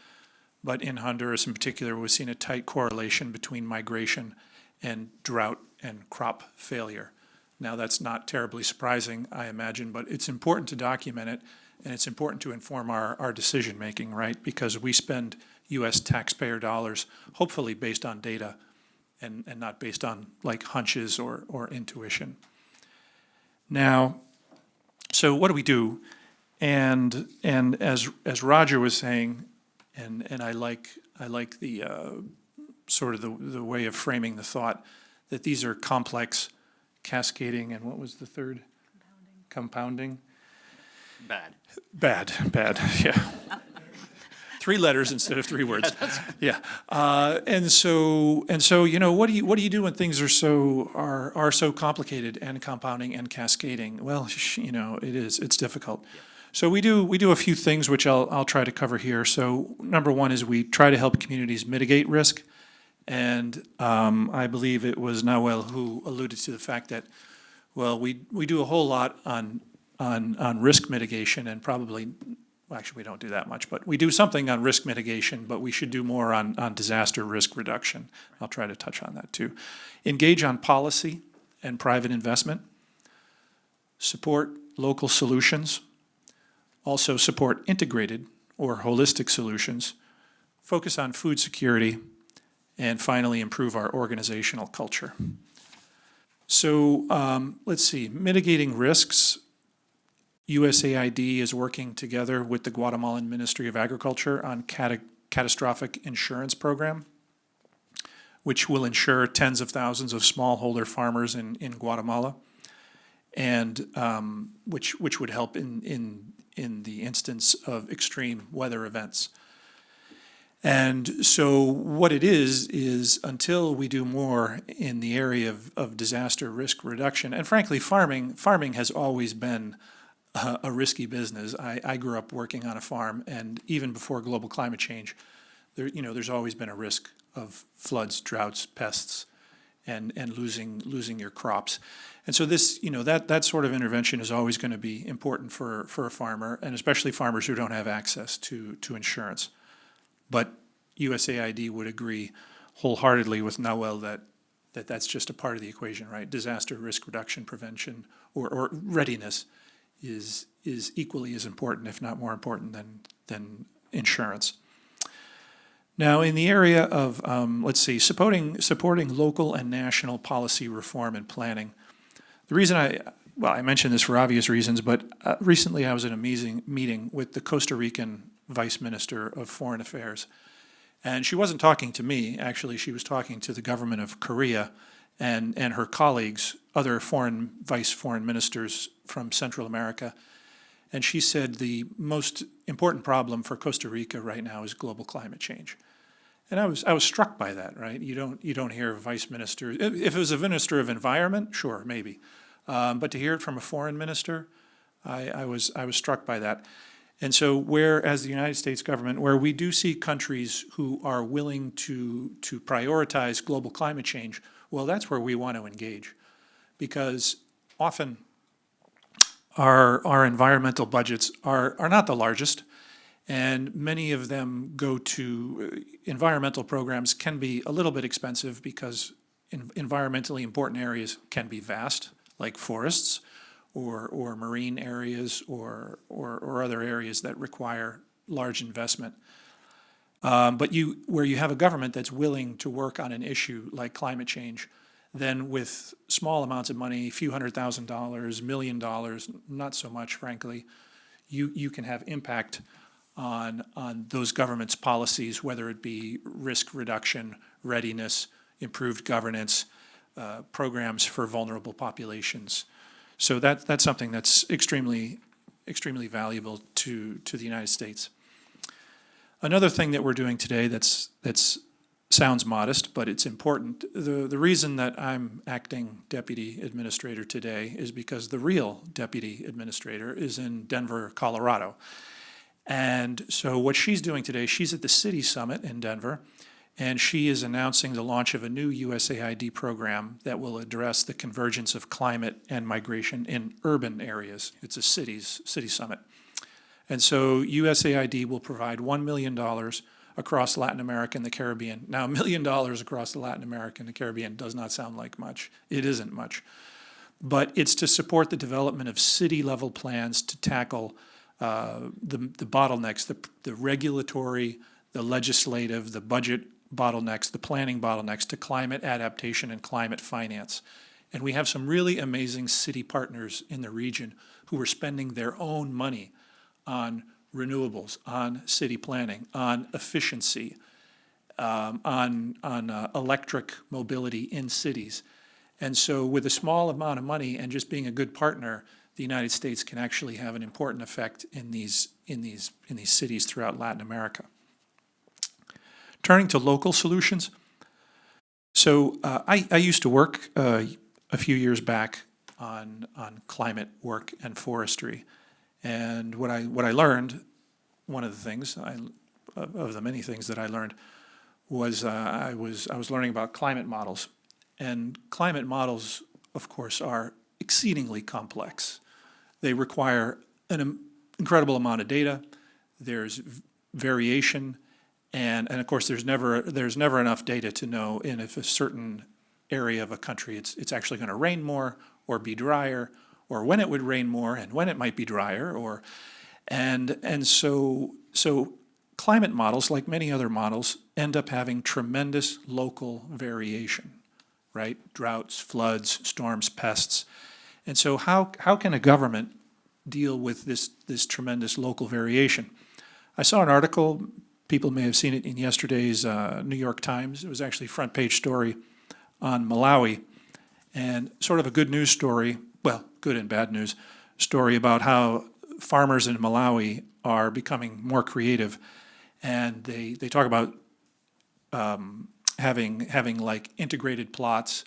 [SPEAKER 7] but in Honduras in particular, we've seen a tight correlation between migration and drought and crop failure. Now, that's not terribly surprising, I imagine, but it's important to document it, and it's important to inform our decision-making, right? Because we spend U.S. taxpayer dollars, hopefully based on data and not based on like hunches or intuition. Now, so what do we do? And as Roger was saying, and I like the sort of the way of framing the thought, that these are complex, cascading, and what was the third? Compounding. Bad, yeah. 3 letters instead of 3 words. Yeah, and so what do you do when things are so complicated and compounding and cascading? Well, it's difficult. So we do a few things which I'll try to cover here. So number one is we try to help communities mitigate risk, and I believe it was Noel who alluded to the fact that, well, we do a whole lot on risk mitigation, and probably, well, actually we don't do that much, but we do something on risk mitigation, but we should do more on disaster risk reduction. I'll try to touch on that too. Engage on policy and private investment. Support local solutions. Also support integrated or holistic solutions. Focus on food security. And finally, improve our organizational culture. So let's see, mitigating risks. USAID is working together with the Guatemalan Ministry of Agriculture on catastrophic insurance program. which will insure tens of thousands of smallholder farmers in Guatemala, and which would help in the instance of extreme weather events. And so what it is until we do more in the area of disaster risk reduction, and frankly, farming has always been a risky business. I grew up working on a farm, and even before global climate change, there's always been a risk of floods, droughts, pests, and losing your crops. And so this, that sort of intervention is always going to be important for a farmer, and especially farmers who don't have access to insurance. But USAID would agree wholeheartedly with Noel that's just a part of the equation, right? Disaster risk reduction, prevention, or readiness is equally as important, if not more important, than insurance. Now, in the area of, supporting local and national policy reform and planning, the reason I mentioned this for obvious reasons, but recently I was at a meeting with the Costa Rican Vice Minister of Foreign Affairs. And she wasn't talking to me, actually, she was talking to the government of Korea and her colleagues, other vice foreign ministers from Central America. And she said the most important problem for Costa Rica right now is global climate change. And I was struck by that, right? You don't hear vice ministers. If it was a minister of environment, sure, maybe. But to hear it from a foreign minister, I was struck by that. And so whereas the United States government, where we do see countries who are willing to prioritize global climate change, well, that's where we want to engage. Because often our environmental budgets are not the largest, and many of them go to environmental programs can be a little bit expensive because environmentally important areas can be vast, like forests, or marine areas, or other areas that require large investment. But where you have a government that's willing to work on an issue like climate change, then with small amounts of money, a few $100,000, $1 million, not so much, frankly, you can have impact on those governments' policies, whether it be risk reduction, readiness, improved governance, programs for vulnerable populations. So that's something that's extremely valuable to the United States. Another thing that we're doing today that's sounds modest, but it's important. The reason that I'm acting deputy administrator today is because the real deputy administrator is in Denver, Colorado. And so what she's doing today, she's at the City Summit in Denver, and she is announcing the launch of a new USAID program that will address the convergence of climate and migration in urban areas. It's a city summit. And so USAID will provide $1 million across Latin America and the Caribbean. Now, $1 million across Latin America and the Caribbean does not sound like much. It isn't much. But it's to support the development of city-level plans to tackle the bottlenecks, the regulatory, the legislative, the budget bottlenecks, the planning bottlenecks to climate adaptation and climate finance. And we have some really amazing city partners in the region who are spending their own money on renewables, on city planning, on efficiency, on electric mobility in cities. And so with a small amount of money and just being a good partner, the United States can actually have an important effect in these cities throughout Latin America. Turning to local solutions. So I used to work a few years back on climate work and forestry. And what I learned, one of the things, of the many things that I learned, was I was learning about climate models. And climate models, of course, are exceedingly complex. They require an incredible amount of data. There's variation, and of course there's never enough data to know if a certain area of a country it's actually going to rain more or be drier, or when it would rain more and when it might be drier, and so climate models, like many other models, end up having tremendous local variation, right? Droughts, floods, storms, pests. And so how can a government deal with this tremendous local variation? I saw an article people may have seen it in yesterday's New York Times. It was actually a front page story on Malawi, and sort of a good news story, well, good and bad news story about how farmers in Malawi are becoming more creative, and they talk about having like integrated plots,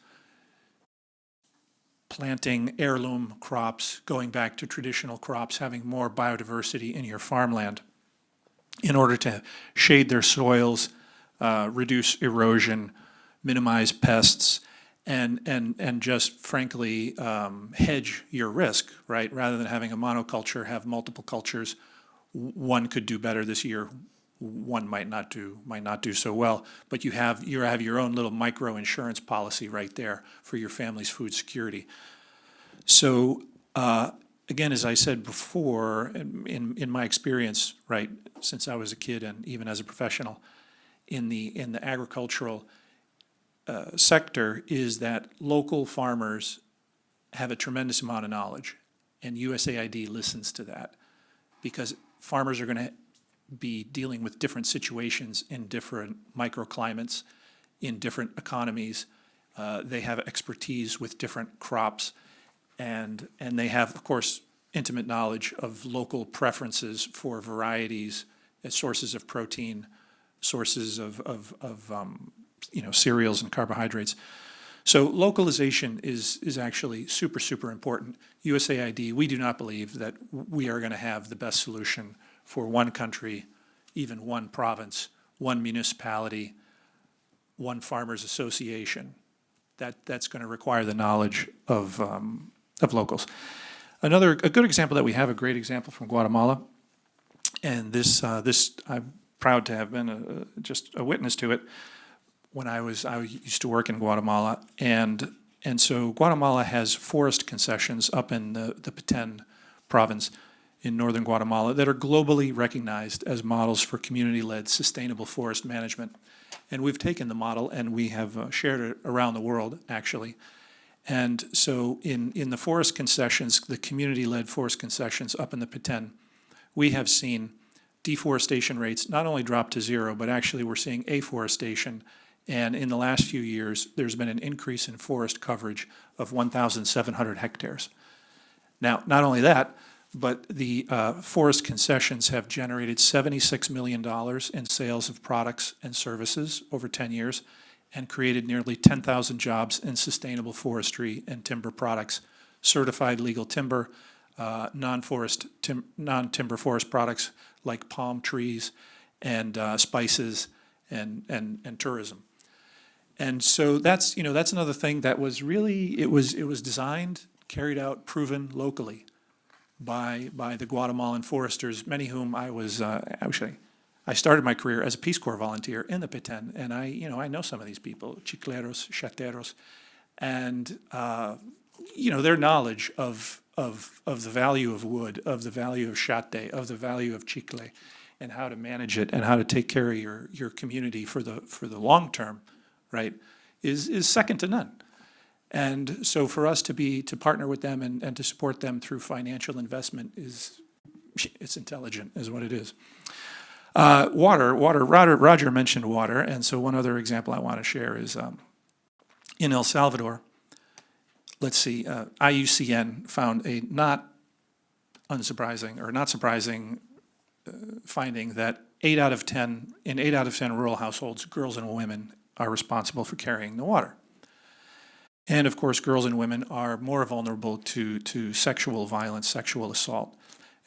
[SPEAKER 7] planting heirloom crops, going back to traditional crops, having more biodiversity in your farmland in order to shade their soils, reduce erosion, minimize pests, and just frankly hedge your risk, right? Rather than having a monoculture, have multiple cultures. One could do better this year, one might not do so well, but you have your own little micro insurance policy right there for your family's food security. So again, as I said before, in my experience, right, since I was a kid and even as a professional in the agricultural sector, is that local farmers have a tremendous amount of knowledge, and USAID listens to that because farmers are going to be dealing with different situations in different microclimates, in different economies. They have expertise with different crops, and they have, of course, intimate knowledge of local preferences for varieties, sources of protein, sources of cereals and carbohydrates. So localization is actually super, super important. USAID, we do not believe that we are going to have the best solution for one country, even one province, one municipality, one farmers association. That's going to require the knowledge of locals. A good example that we have, a great example from Guatemala, and this I'm proud to have been just a witness to it. When I used to work in Guatemala, and so Guatemala has forest concessions up in the Petén province in northern Guatemala that are globally recognized as models for community-led sustainable forest management. And we've taken the model and we have shared it around the world, actually. And so in the forest concessions, the community-led forest concessions up in the Petén, we have seen deforestation rates not only drop to zero, but actually we're seeing afforestation. And in the last few years, there's been an increase in forest coverage of 1,700 hectares. Now, not only that, but the forest concessions have generated $76 million in sales of products and services over 10 years and created nearly 10,000 jobs in sustainable forestry and timber products, certified legal timber, non-timber forest products like palm trees and spices and tourism. And so that's another thing that was really, it was designed, carried out, proven locally by the Guatemalan foresters, many whom I was I started my career as a Peace Corps volunteer in the Petén, and I know some of these people, chicleros, chateros, and their knowledge of the value of wood, of the value of chate, of the value of chicle, and how to manage it and how to take care of your community for the long term, right, is second to none. And so for us to partner with them and to support them through financial investment it's intelligent, is what it is. Water. Roger mentioned water, and so one other example I want to share is in El Salvador. Let's see, IUCN found a not surprising finding that 8 out of 10 rural households, girls and women are responsible for carrying the water. And of course, girls and women are more vulnerable to sexual violence, sexual assault.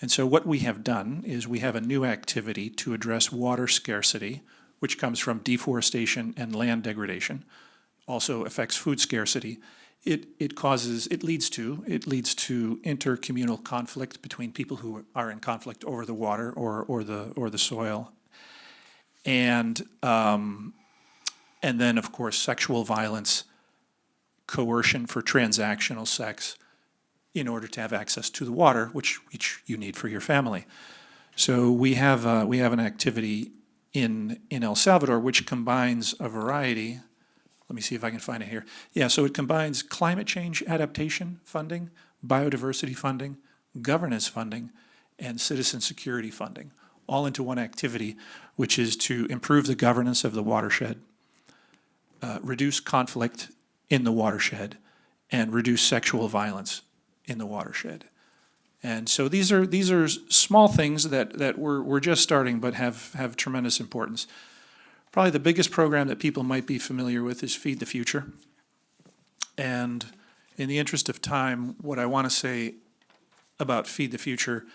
[SPEAKER 7] And so what we have done is we have a new activity to address water scarcity, which comes from deforestation and land degradation, also affects food scarcity. It leads to intercommunal conflict between people who are in conflict over the water or the soil. And then, of course, sexual violence, coercion for transactional sex in order to have access to the water, which you need for your family. So we have an activity in El Salvador which combines a variety. Let me see if I can find it here. Yeah, so it combines climate change adaptation funding, biodiversity funding, governance funding, and citizen security funding, all into one activity, which is to improve the governance of the watershed, reduce conflict in the watershed, and reduce sexual violence in the watershed. And so these are small things that we're just starting, but have tremendous importance. Probably the biggest program that people might be familiar with is Feed the Future. And in the interest of time, what I want to say about Feed the Future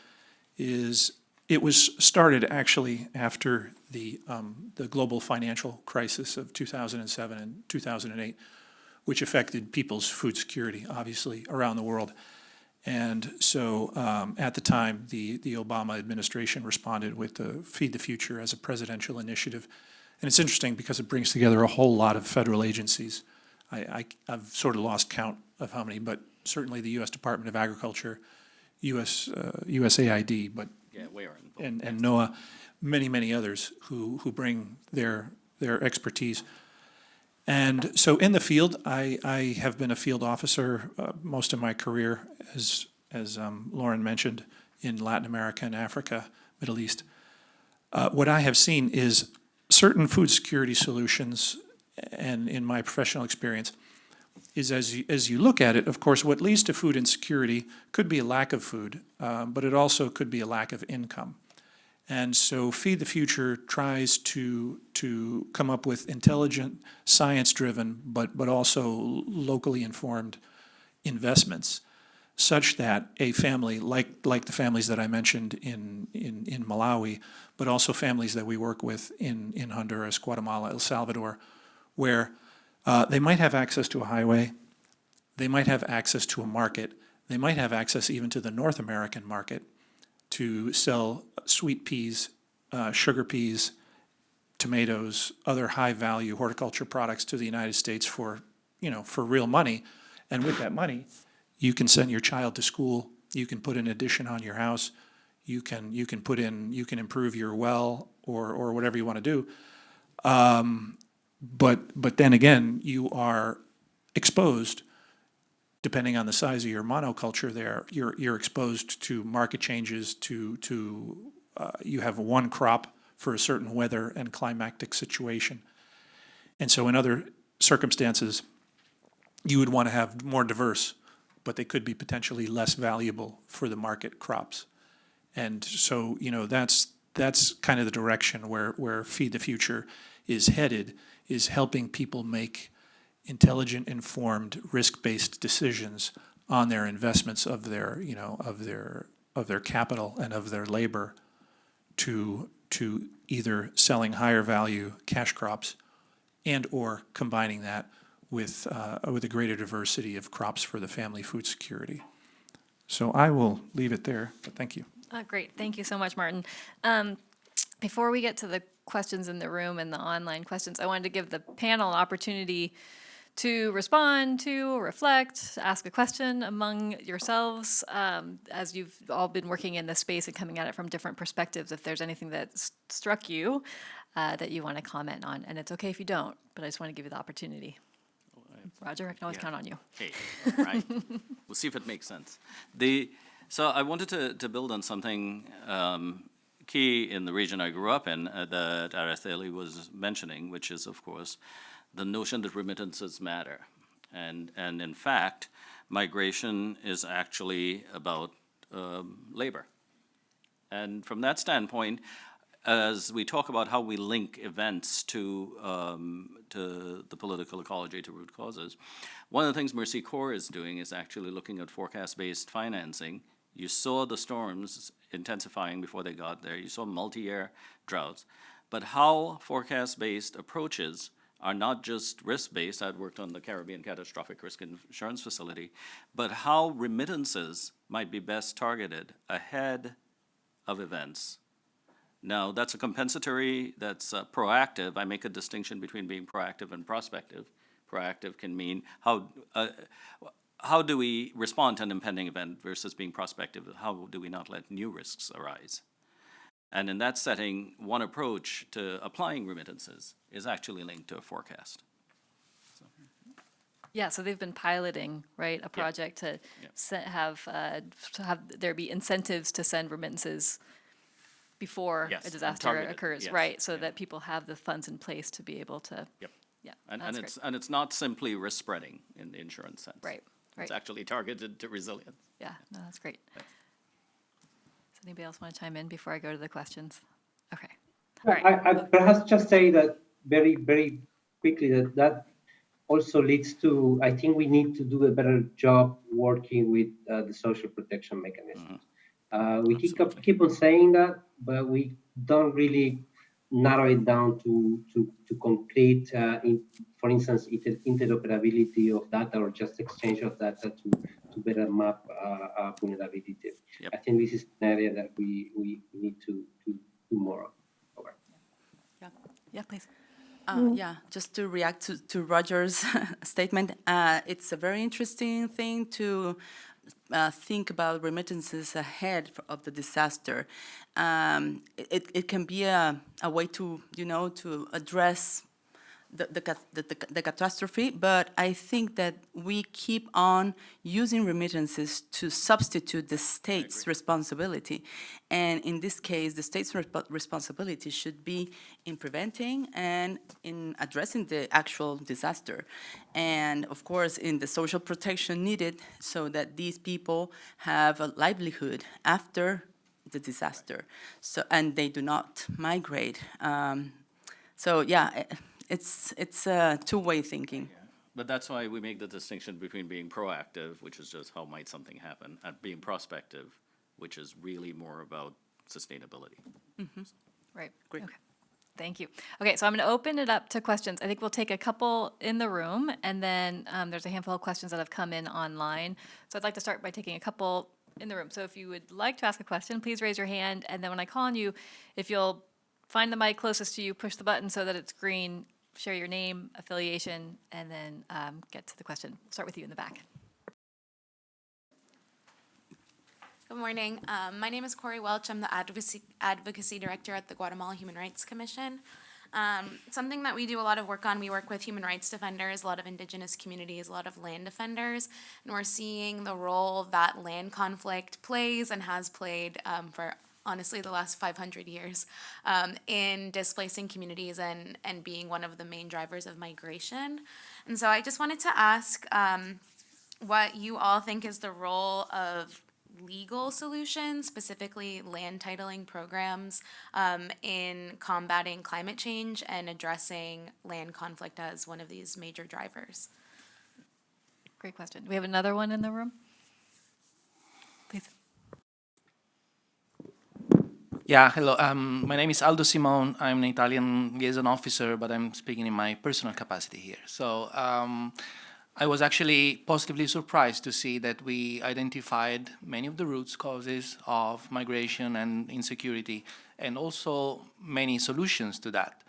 [SPEAKER 7] is it was started actually after the global financial crisis of 2007 and 2008, which affected people's food security, obviously, around the world. And so at the time, the Obama administration responded with the Feed the Future as a presidential initiative. And it's interesting because it brings together a whole lot of federal agencies. I've sort of lost count of how many, but certainly the U.S. Department of Agriculture, USAID, but
[SPEAKER 3] Yeah, where?
[SPEAKER 7] and NOAA, many others who bring their expertise. And so in the field, I have been a field officer most of my career, as Lauren mentioned, in Latin America and Africa, Middle East. What I have seen is certain food security solutions, and in my professional experience, is as you look at it, of course, what leads to food insecurity could be a lack of food, but it also could be a lack of income. And so Feed the Future tries to come up with intelligent, science-driven, but also locally informed investments, such that a family, like the families that I mentioned in Malawi, but also families that we work with in Honduras, Guatemala, El Salvador, where they might have access to a highway, they might have access to a market, they might have access even to the North American market to sell sweet peas, sugar peas, tomatoes, other high-value horticulture products to the United States for real money. And with that money, you can send your child to school, you can put an addition on your house, you can improve your well or whatever you want to do. But then again, you are exposed, depending on the size of your monoculture there, you're exposed to market changes, you have one crop for a certain weather and climatic situation. And so in other circumstances, you would want to have more diverse, but they could be potentially less valuable for the market crops. And so, that's kind of the direction where Feed the Future is headed, is helping people make intelligent, informed, risk-based decisions on their investments of their capital and of their labor to either selling higher value cash crops and or combining that with a greater diversity of crops for the family food security. So I will leave it there, but thank you.
[SPEAKER 1] Great, thank you so much, Martin. Before we get to the questions in the room and the online questions, I wanted to give the panel an opportunity to respond to, reflect, ask a question among yourselves, as you've all been working in this space and coming at it from different perspectives. If there's anything that struck you that you want to comment on, and it's okay if you don't, but I just want to give you the opportunity. Roger, I can always count on you.
[SPEAKER 3] Hey, right. We'll see if it makes sense. So I wanted to build on something key in the region I grew up in that Araceli was mentioning, which is, of course, the notion that remittances matter. And in fact, migration is actually about labor. And from that standpoint, as we talk about how we link events to the political ecology, to root causes, one of the things Mercy Corps is doing is actually looking at forecast-based financing. You saw the storms intensifying before they got there. You saw multi-year droughts. But how forecast-based approaches are not just risk-based. I'd worked on the Caribbean Catastrophic Risk Insurance Facility, but how remittances might be best targeted ahead of events. Now, that's a compensatory, that's proactive. I make a distinction between being proactive and prospective. Proactive can mean how do we respond to an impending event versus being prospective? How do we not let new risks arise? And in that setting, one approach to applying remittances is actually linked to a forecast.
[SPEAKER 1] Yeah, so they've been piloting, right, a project to have there be incentives to send remittances before
[SPEAKER 3] Yes,
[SPEAKER 1] a
[SPEAKER 3] and
[SPEAKER 1] disaster
[SPEAKER 3] targeted,
[SPEAKER 1] occurs,
[SPEAKER 3] yes,
[SPEAKER 1] right? So
[SPEAKER 3] yeah.
[SPEAKER 1] that people have the funds in place to be able to,
[SPEAKER 3] Yep.
[SPEAKER 1] yeah,
[SPEAKER 3] And
[SPEAKER 1] that's
[SPEAKER 3] it's
[SPEAKER 1] great.
[SPEAKER 3] and it's not simply risk spreading in the insurance sense.
[SPEAKER 1] Right, right.
[SPEAKER 3] It's actually targeted to resilience.
[SPEAKER 1] Yeah, no, that's great.
[SPEAKER 3] Thanks.
[SPEAKER 1] Does anybody else want to chime in before I go to the questions? Okay. All right.
[SPEAKER 4] I perhaps just say that very, very quickly that also leads to, I think we need to do a better job working with the social protection mechanisms. We keep on saying that, but we don't really narrow it down to complete, for instance, interoperability of data or just exchange of data to better map vulnerability.
[SPEAKER 3] Yep.
[SPEAKER 4] I think this is an area that we need to do more over.
[SPEAKER 1] Yeah, please.
[SPEAKER 5] Yeah, just to react to Roger's statement, it's a very interesting thing to think about remittances ahead of the disaster. It can be a way to, to address the catastrophe, but I think that we keep on using remittances to substitute the state's responsibility. And in this case, the state's responsibility should be in preventing and in addressing the actual disaster. And of course, in the social protection needed so that these people have a livelihood after the disaster, so, and they do not migrate. So yeah, it's a two-way thinking.
[SPEAKER 3] But that's why we make the distinction between being proactive, which is just how might something happen, and being prospective, which is really more about sustainability.
[SPEAKER 1] Right.
[SPEAKER 5] Great.
[SPEAKER 1] Okay. Thank you. Okay, so I'm going to open it up to questions. I think we'll take a couple in the room, and then there's a handful of questions that have come in online. So I'd like to start by taking a couple in the room. So if you would like to ask a question, please raise your hand, and then when I call on you, if you'll find the mic closest to you, push the button so that it's green, share your name, affiliation, and then get to the question. We'll start with you in the back.
[SPEAKER 8] Good morning. My name is Corey Welch. I'm the advocacy director at the Guatemala Human Rights Commission. Something that we do a lot of work on, we work with human rights defenders, a lot of indigenous communities, a lot of land defenders, and we're seeing the role that land conflict plays and has played for honestly the last 500 years in displacing communities and being one of the main drivers of migration. And so I just wanted to ask what you all think is the role of legal solutions, specifically land titling programs, in combating climate change and addressing land conflict as one of these major drivers.
[SPEAKER 1] Great question. Do we have another one in the room? Please.
[SPEAKER 9] Yeah, hello. My name is Aldo Simon. I'm an Italian liaison officer, but I'm speaking in my personal capacity here. So I was actually positively surprised to see that we identified many of the root causes of migration and insecurity, and also many solutions to that.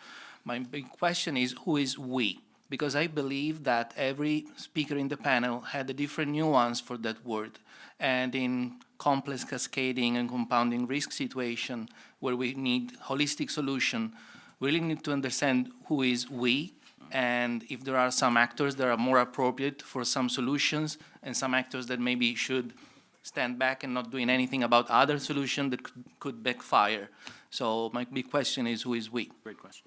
[SPEAKER 9] My big question is, who is we? Because I believe that every speaker in the panel had a different nuance for that word. And in complex cascading and compounding risk situation where we need holistic solution, we really need to understand who is we, and if there are some actors that are more appropriate for some solutions and some actors that maybe should stand back and not doing anything about other solutions that could backfire. So my big question is, who is we?
[SPEAKER 3] Great question.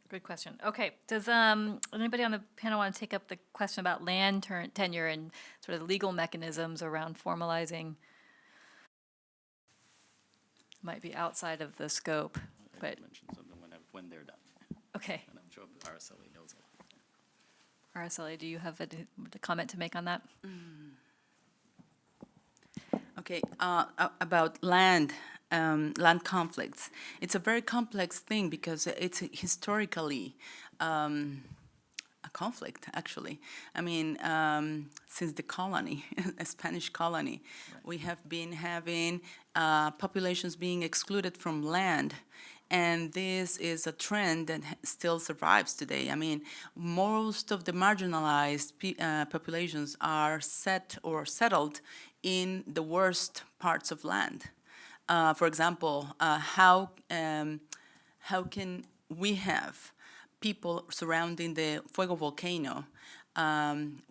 [SPEAKER 1] Good question. Okay, does anybody on the panel want to take up the question about land tenure and sort of legal mechanisms around formalizing? Might be outside of the scope, but
[SPEAKER 3] Mention something when they're done,
[SPEAKER 1] okay.
[SPEAKER 3] and I'm sure Araceli knows it.
[SPEAKER 1] Araceli, do you have a comment to make on that?
[SPEAKER 5] Okay, about land conflicts. It's a very complex thing because it's historically a conflict, actually. I mean, since the colony, a Spanish colony, we have been having populations being excluded from land. And this is a trend that still survives today. I mean, most of the marginalized populations are set or settled in the worst parts of land. For example, how can we have people surrounding the Fuego volcano,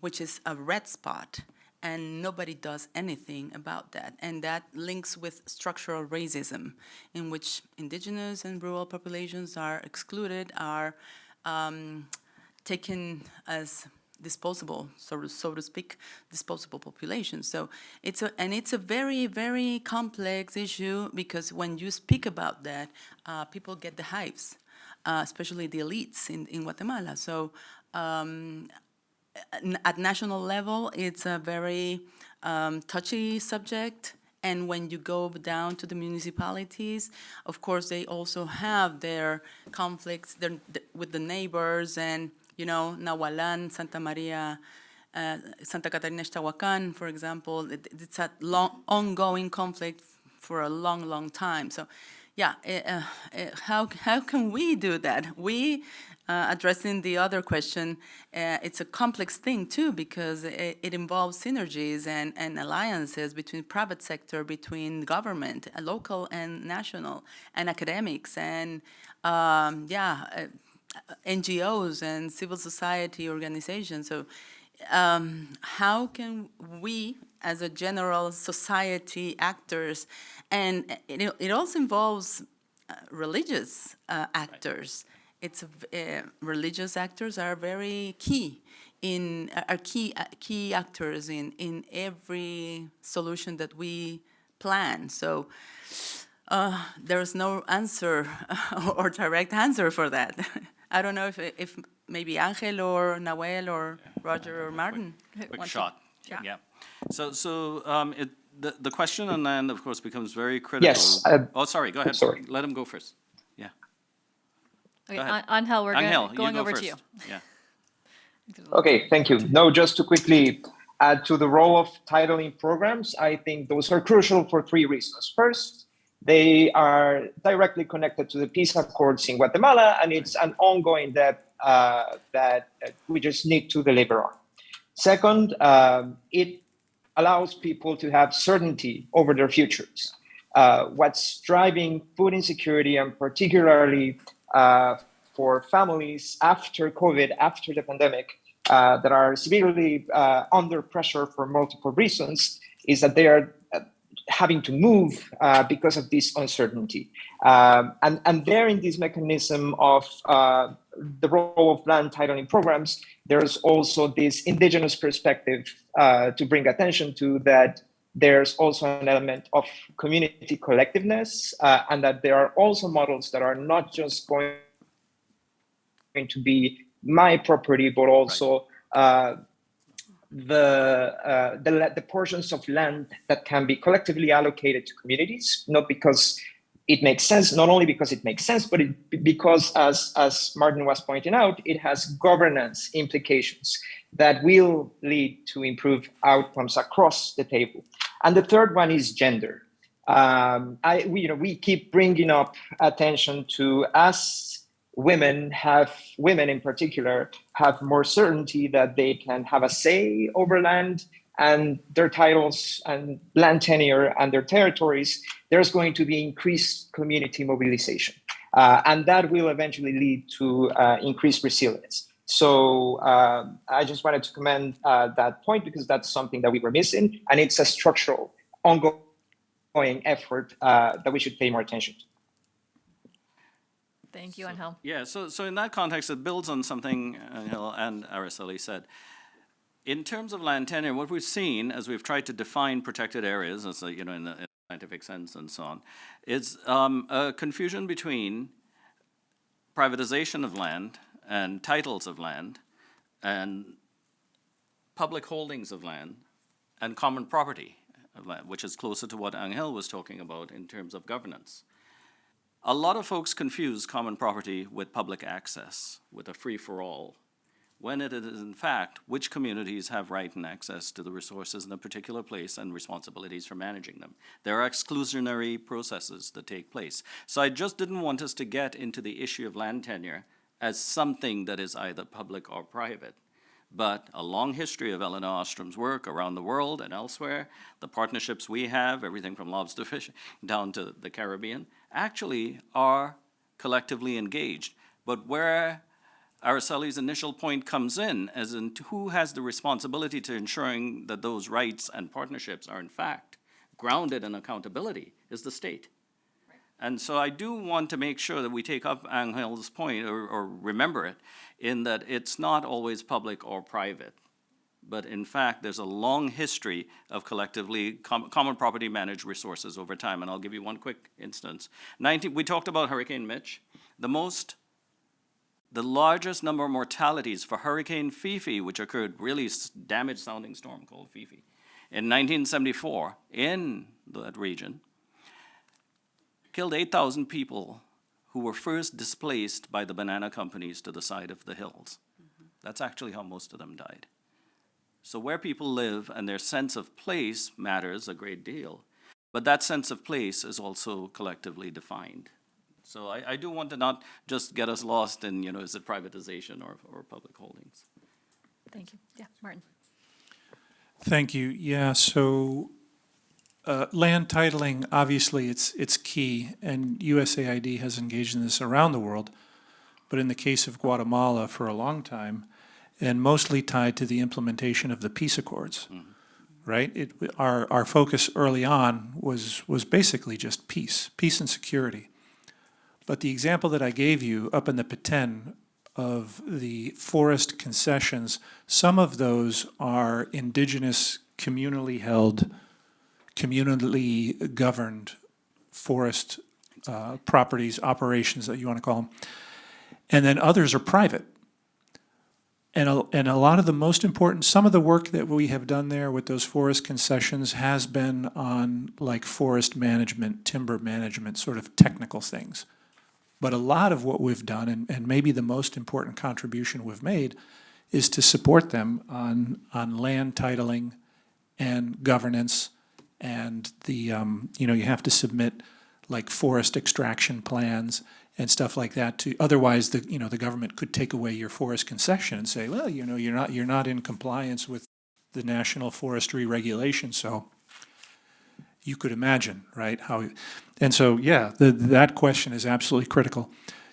[SPEAKER 5] which is a red spot, and nobody does anything about that. And that links with structural racism, in which indigenous and rural populations are excluded, are taken as disposable, so to speak, disposable population. So it's a very, very complex issue, because when you speak about that, people get the hives, especially the elites in Guatemala. So at national level, it's a very touchy subject. And when you go down to the municipalities, of course, they also have their conflicts with the neighbors, and Nahualan, Santa Maria, Santa Catarina, Ixtahuacan, for example, it's a ongoing conflict for a long, long time. So, yeah, how can we do that? Addressing the other question, it's a complex thing too, because it involves synergies and alliances between private sector, between government, local and national, and academics, and NGOs and civil society organizations. So how can we, as a general society actors, and it also involves religious actors. It's religious actors are very key key actors in every solution that we plan. So there's no answer or direct answer for that. I don't know if maybe Angel or Nahuel or Roger or Martin.
[SPEAKER 3] Quick
[SPEAKER 5] want to-
[SPEAKER 3] shot.
[SPEAKER 5] Yeah.
[SPEAKER 3] So the question on land, of course, becomes very critical.
[SPEAKER 6] Yes.
[SPEAKER 3] Oh, sorry. Go ahead.
[SPEAKER 6] sorry.
[SPEAKER 3] Let him go first. Yeah.
[SPEAKER 1] Okay,
[SPEAKER 3] Go ahead.
[SPEAKER 1] Angel, we're
[SPEAKER 3] Angel,
[SPEAKER 1] going
[SPEAKER 3] go
[SPEAKER 1] over
[SPEAKER 3] first.
[SPEAKER 1] to you.
[SPEAKER 3] Yeah.
[SPEAKER 6] Okay, thank you. No, just to quickly add to the role of titling programs, I think those are crucial for three reasons. First, they are directly connected to the peace accords in Guatemala, and it's an ongoing that we just need to deliver on. Second, it allows people to have certainty over their futures. What's driving food insecurity, and particularly for families after COVID, after the pandemic, that are severely under pressure for multiple reasons, is that they are having to move because of this uncertainty. And there, in this mechanism of the role of land titling programs, there's also this indigenous perspective to bring attention to, that there's also an element of community collectiveness, and that there are also models that are not just going to be my property, but also the portions of land that can be collectively allocated to communities, not because it makes sense, not only because it makes sense, but because, as Martin was pointing out, it has governance implications that will lead to improved outcomes across the table. And the third one is gender. We keep bringing up attention to, as women in particular have more certainty that they can have a say over land and their titles and land tenure and their territories, there's going to be increased community mobilization. And that will eventually lead to increased resilience. So I just wanted to commend that point, because that's something that we were missing. And it's a structural, ongoing effort that we should pay more attention to.
[SPEAKER 1] Thank you, Angel.
[SPEAKER 3] Yeah, so in that context, it builds on something Angel and Araceli said. In terms of land tenure, what we've seen as we've tried to define protected areas, as in the scientific sense and so on, is a confusion between privatization of land and titles of land and public holdings of land and common property of land, which is closer to what Angel was talking about in terms of governance. A lot of folks confuse common property with public access, with a free-for-all, when it is in fact which communities have right and access to the resources in a particular place and responsibilities for managing them. There are exclusionary processes that take place. So I just didn't want us to get into the issue of land tenure as something that is either public or private. But a long history of Eleanor Ostrom's work around the world and elsewhere, the partnerships we have, everything from lobster fishing down to the Caribbean, actually are collectively engaged. But where Araceli's initial point comes in, as in who has the responsibility to ensuring that those rights and partnerships are in fact grounded in accountability is the state. And so I do want to make sure that we take up Angel's point, or remember it, in that it's not always public or private. But in fact, there's a long history of collectively common property managed resources over time. And I'll give you one quick instance. We talked about Hurricane Mitch. The largest number of mortalities for Hurricane Fifi, which occurred, really damaged sounding storm called Fifi, in 1974 in that region, killed 8,000 people who were first displaced by the banana companies to the side of the hills. That's actually how most of them died. So where people live and their sense of place matters a great deal, but that sense of place is also collectively defined. So I do want to not just get us lost in, is it privatization or public holdings?
[SPEAKER 1] Thank you. Yeah, Martin.
[SPEAKER 7] Thank you. Yeah, so land titling, obviously, it's key, and USAID has engaged in this around the world, but in the case of Guatemala for a long time, and mostly tied to the implementation of the peace accords, right? Our focus early on was basically just peace and security. But the example that I gave you up in the Petén of the forest concessions, some of those are indigenous, communally held, communally governed forest properties, operations that you want to call them. And then others are private. And a lot of the most important, some of the work that we have done there with those forest concessions has been on like forest management, timber management, sort of technical things. But a lot of what we've done, and maybe the most important contribution we've made, is to support them on land titling and governance, and you have to submit like forest extraction plans and stuff like that. Otherwise, the government could take away your forest concession and say, well, you're not in compliance with the National Forestry Regulation, so. You could imagine, right? And so, yeah, that question is absolutely critical.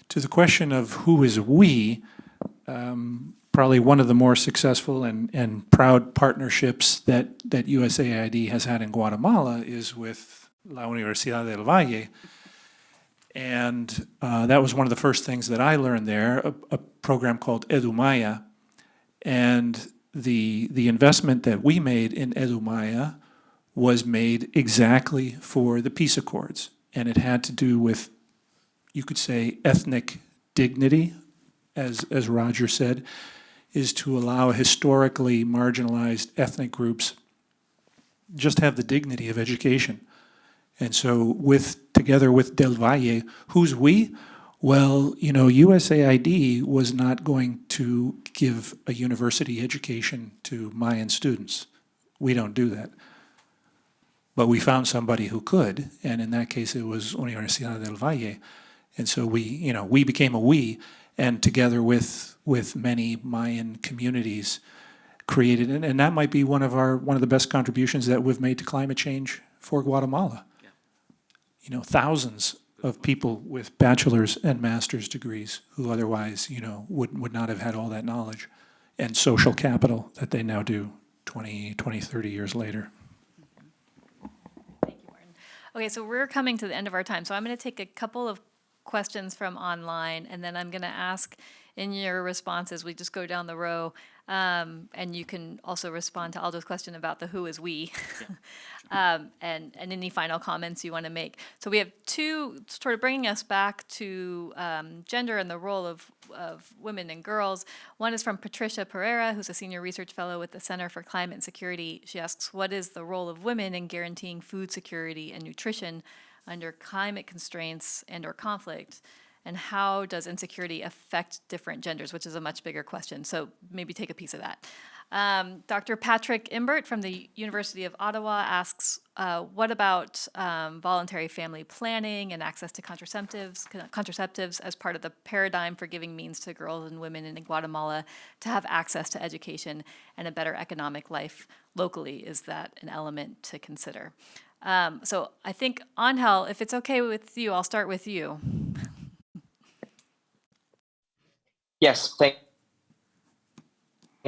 [SPEAKER 7] To the question of who is we, probably one of the more successful and proud partnerships that USAID has had in Guatemala is with La Universidad del Valle. And that was one of the first things that I learned there, a program called Edumaya. And the investment that we made in Edumaya was made exactly for the peace accords. And it had to do with, you could say, ethnic dignity, as Roger said, is to allow historically marginalized ethnic groups just have the dignity of education. And so together with Del Valle, who's we? Well, USAID was not going to give a university education to Mayan students. We don't do that. But we found somebody who could, and in that case it was Universidad del Valle. And so we became a we, and together with many Mayan communities created, and that might be one of the best contributions that we've made to climate change for Guatemala. Yeah. Thousands of people with bachelor's and master's degrees who otherwise, would not have had all that knowledge and social capital that they now do 20, 30 years later.
[SPEAKER 1] Okay, so we're coming to the end of our time, so I'm going to take a couple of questions from online, and then I'm going to ask in your responses, we just go down the row, and you can also respond to Aldo's question about the who is we, and any final comments you want to make. So we have two, sort of bringing us back to gender and the role of women and girls. One is from Patricia Pereira, who's a senior research fellow with the Center for Climate and Security. She asks, what is the role of women in guaranteeing food security and nutrition under climate constraints and or conflict? And how does insecurity affect different genders, which is a much bigger question. So maybe take a piece of that. Dr. Patrick Imbert from the University of Ottawa asks, what about voluntary family planning and access to contraceptives as part of the paradigm for giving means to girls and women in Guatemala to have access to education and a better economic life locally? Is that an element to consider? So I think, Angel, if it's okay with you, I'll start with you.
[SPEAKER 6] Yes, thank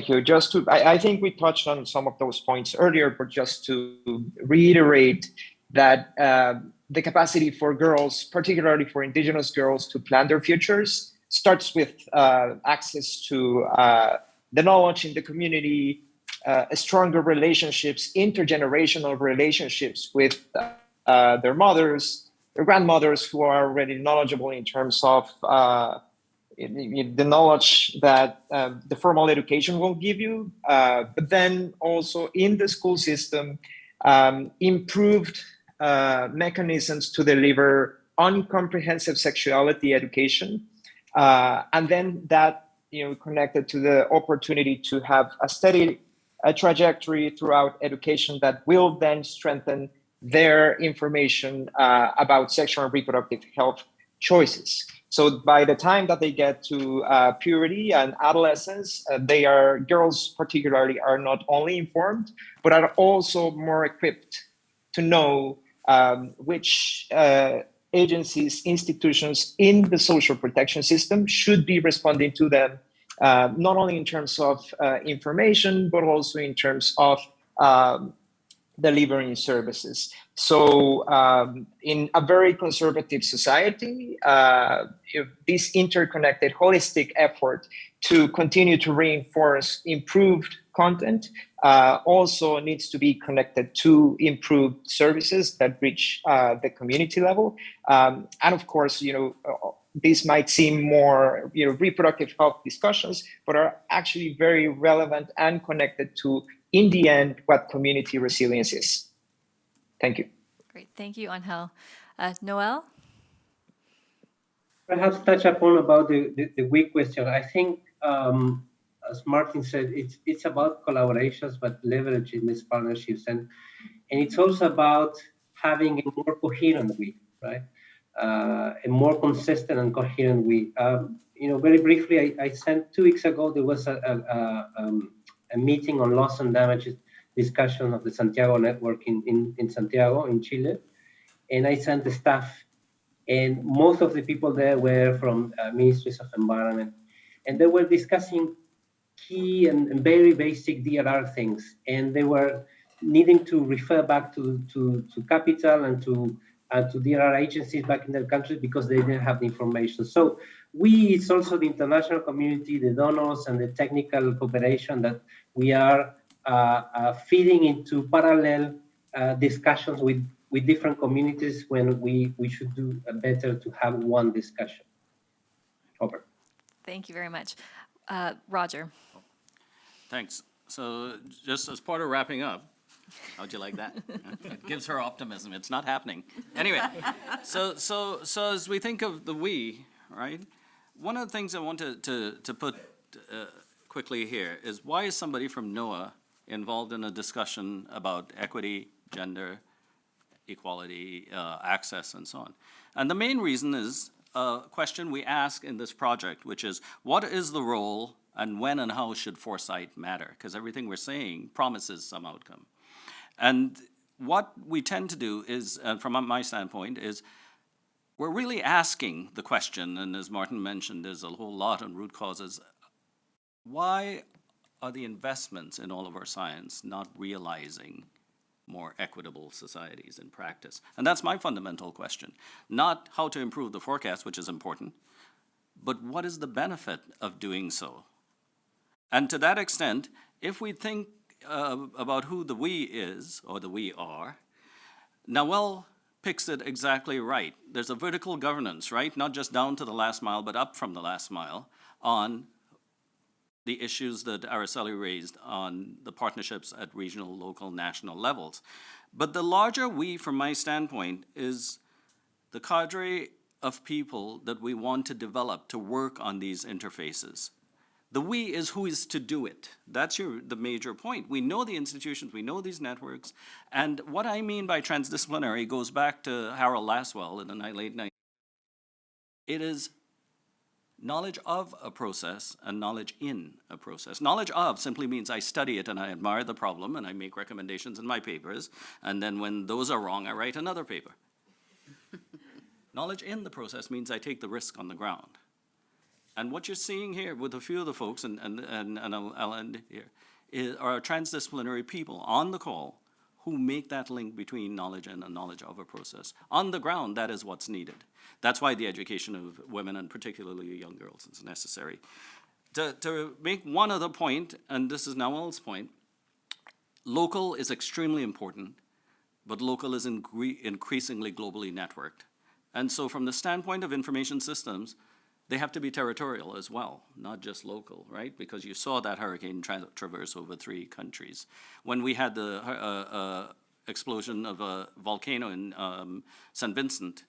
[SPEAKER 6] you. I think we touched on some of those points earlier, but just to reiterate that the capacity for girls, particularly for Indigenous girls, to plan their futures starts with access to the knowledge in the community, stronger relationships, intergenerational relationships with their mothers, their grandmothers who are already knowledgeable in terms of the knowledge that the formal education will give you, but then also in the school system, improved mechanisms to deliver uncomprehensive sexuality education, and then that connected to the opportunity to have a steady trajectory throughout education that will then strengthen their information about sexual and reproductive health choices. So by the time that they get to puberty and adolescence, girls particularly are not only informed, but are also more equipped to know which agencies, institutions in the social protection system should be responding to them, not only in terms of information, but also in terms of delivering services. So in a very conservative society, this interconnected, holistic effort to continue to reinforce improved content also needs to be connected to improved services that reach the community level. And of course, this might seem more reproductive health discussions, but are actually very relevant and connected to, in the end, what community resilience is. Thank you.
[SPEAKER 1] Great, thank you, Angel. Noel?
[SPEAKER 4] Perhaps touch upon about the weak question. I think, as Martin said, it's about collaborations, but leveraging these partnerships, and it's also about having a more coherent week, right? A more consistent and coherent week. Very briefly, I sent 2 weeks ago. There was a meeting on loss and damages discussion of the Santiago network in Santiago, in Chile, and I sent the staff. And most of the people there were from ministries of environment, and they were discussing key and very basic DRR things, and they were needing to refer back to capital and to DRR agencies back in their countries because they didn't have the information. So it's also the international community, the donors, and the technical cooperation that we are feeding into parallel discussions with different communities when we should do better to have one discussion. Over.
[SPEAKER 1] Thank you very much. Roger?
[SPEAKER 3] Thanks. So just as part of wrapping up, how'd you like that? It gives her optimism. It's not happening. Anyway, so as we think of the we, right, one of the things I want to put quickly here is, why is somebody from NOAA involved in a discussion about equity, gender, equality, access, and so on? And the main reason is a question we ask in this project, which is, what is the role and when and how should foresight matter? Because everything we're saying promises some outcome. And what we tend to do is, from my standpoint, is we're really asking the question, and as Martin mentioned, there's a whole lot on root causes. Why are the investments in all of our science not realizing more equitable societies in practice? And that's my fundamental question. Not how to improve the forecast, which is important, but what is the benefit of doing so? And to that extent, if we think about who the we is, or the we are, Noel picks it exactly right. There's a vertical governance, right? Not just down to the last mile, but up from the last mile on the issues that Araceli raised on the partnerships at regional, local, national levels. But the larger we, from my standpoint, is the cadre of people that we want to develop to work on these interfaces. The we is who is to do it. That's the major point. We know the institutions, we know these networks, and what I mean by transdisciplinary goes back to Harold Laswell in the late 90s. It is knowledge of a process and knowledge in a process. Knowledge of simply means I study it and I admire the problem and I make recommendations in my papers, and then when those are wrong, I write another paper. Knowledge in the process means I take the risk on the ground. And what you're seeing here with a few of the folks, and I'll end here, are transdisciplinary people on the call who make that link between knowledge and a knowledge of a process. On the ground, that is what's needed. That's why the education of women, and particularly young girls, is necessary. To make one other point, and this is Nawal's point, local is extremely important, but local is increasingly globally networked. And so from the standpoint of information systems, they have to be territorial as well, not just local, right? Because you saw that hurricane traverse over 3 countries. When we had the explosion of a volcano in St. Vincent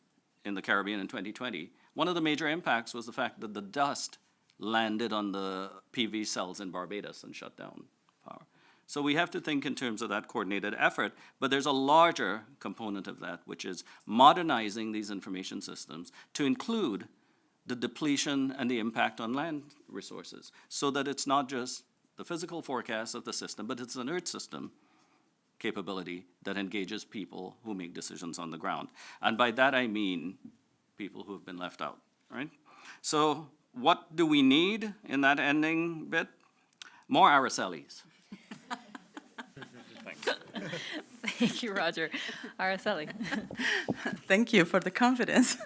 [SPEAKER 3] in the Caribbean in 2020, one of the major impacts was the fact that the dust landed on the PV cells in Barbados and shut down power. So we have to think in terms of that coordinated effort, but there's a larger component of that, which is modernizing these information systems to include the depletion and the impact on land resources, so that it's not just the physical forecast of the system, but it's an earth system capability that engages people who make decisions on the ground. And by that I mean people who have been left out, right? So what do we need in that ending bit? More Aracelis.
[SPEAKER 1] Thank you, Roger. Araceli.
[SPEAKER 5] Thank you for the confidence.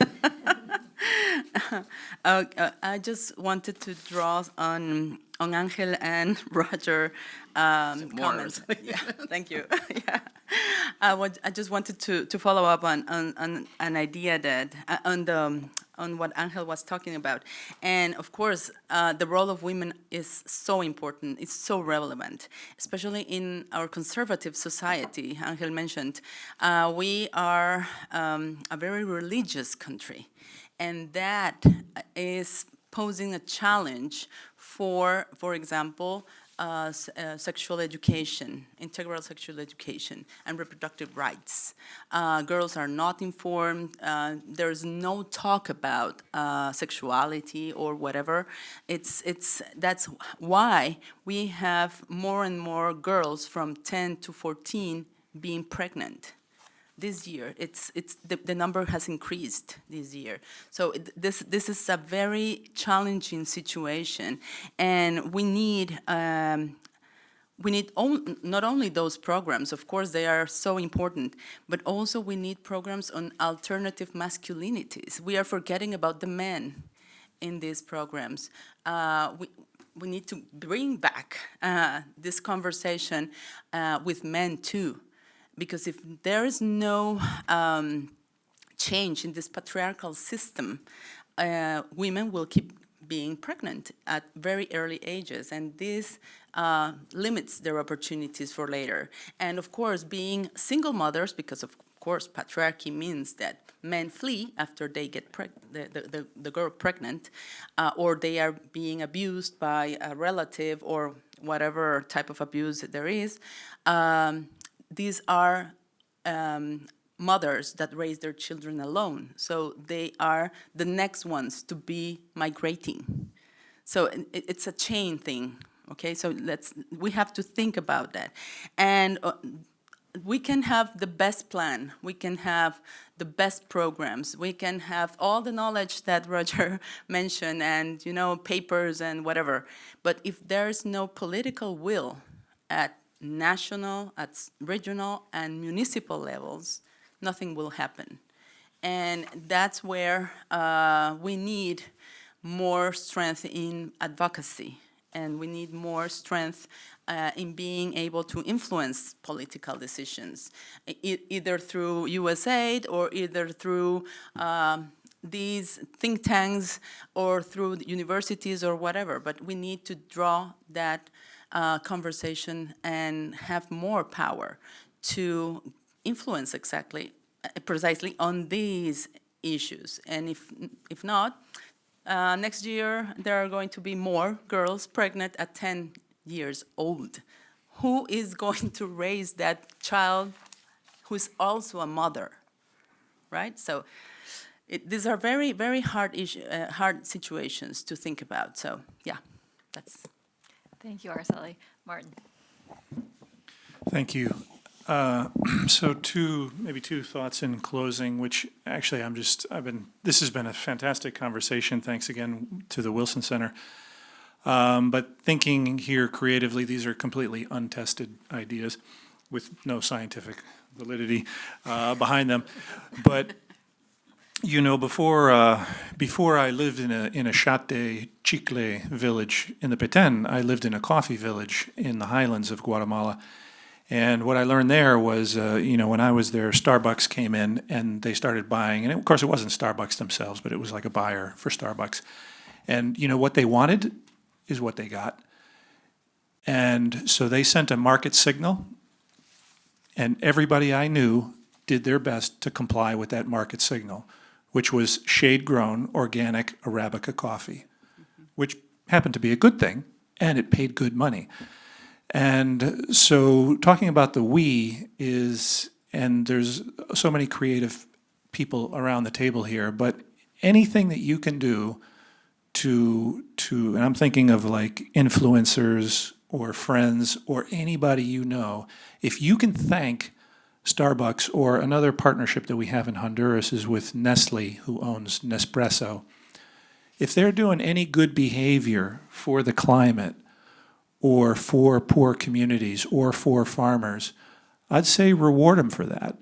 [SPEAKER 5] I just wanted to draw on Angel and Roger comments. Yeah, thank you. Yeah. I just wanted to follow up on an idea that on what Angel was talking about, and of course the role of women is so important. It's so relevant, especially in our conservative society. Angel mentioned we are a very religious country, and that is posing a challenge for example, sexual education, integral sexual education, and reproductive rights. Girls are not informed. There's no talk about sexuality or whatever. That's why we have more and more girls from 10 to 14 being pregnant. This year, the number has increased this year. So this is a very challenging situation, and we need not only those programs, of course they are so important, but also we need programs on alternative masculinities. We are forgetting about the men in these programs. We need to bring back this conversation with men too. Because if there is no change in this patriarchal system, women will keep being pregnant at very early ages, and this limits their opportunities for later. And of course, being single mothers, because of course patriarchy means that men flee after they get the girl pregnant, or they are being abused by a relative or whatever type of abuse there is. These are mothers that raise their children alone, so they are the next ones to be migrating. So it's a chain thing, okay? So we have to think about that. And we can have the best plan, we can have the best programs, we can have all the knowledge that Roger mentioned and, papers and whatever. But if there's no political will at national, at regional, and municipal levels, nothing will happen. And that's where we need more strength in advocacy, and we need more strength in being able to influence political decisions, either through USAID or either through these think tanks or through the universities or whatever. But we need to draw that conversation and have more power to influence precisely on these issues. And if not, next year there are going to be more girls pregnant at 10 years old. Who is going to raise that child who is also a mother, right? So these are very, very hard situations to think about. So yeah, that's.
[SPEAKER 1] Thank you, Araceli. Martin.
[SPEAKER 7] Thank you. So maybe two thoughts in closing, which actually this has been a fantastic conversation. Thanks again to the Wilson Center. But thinking here creatively, these are completely untested ideas with no scientific validity behind them. But, you know, before I lived in a chate chicle village in the Petén, I lived in a coffee village in the highlands of Guatemala. And what I learned there was, you know, when I was there, Starbucks came in and they started buying, and of course it wasn't Starbucks themselves, but it was like a buyer for Starbucks. And, you know, what they wanted is what they got. And so they sent a market signal, and everybody I knew did their best to comply with that market signal, which was shade-grown, organic Arabica coffee, which happened to be a good thing, and it paid good money. And so talking about the we is, and there's so many creative people around the table here, but anything that you can do to and I'm thinking of like influencers or friends or anybody you know, if you can thank Starbucks, or another partnership that we have in Honduras is with Nestle, who owns Nespresso. If they're doing any good behavior for the climate or for poor communities or for farmers, I'd say reward them for that.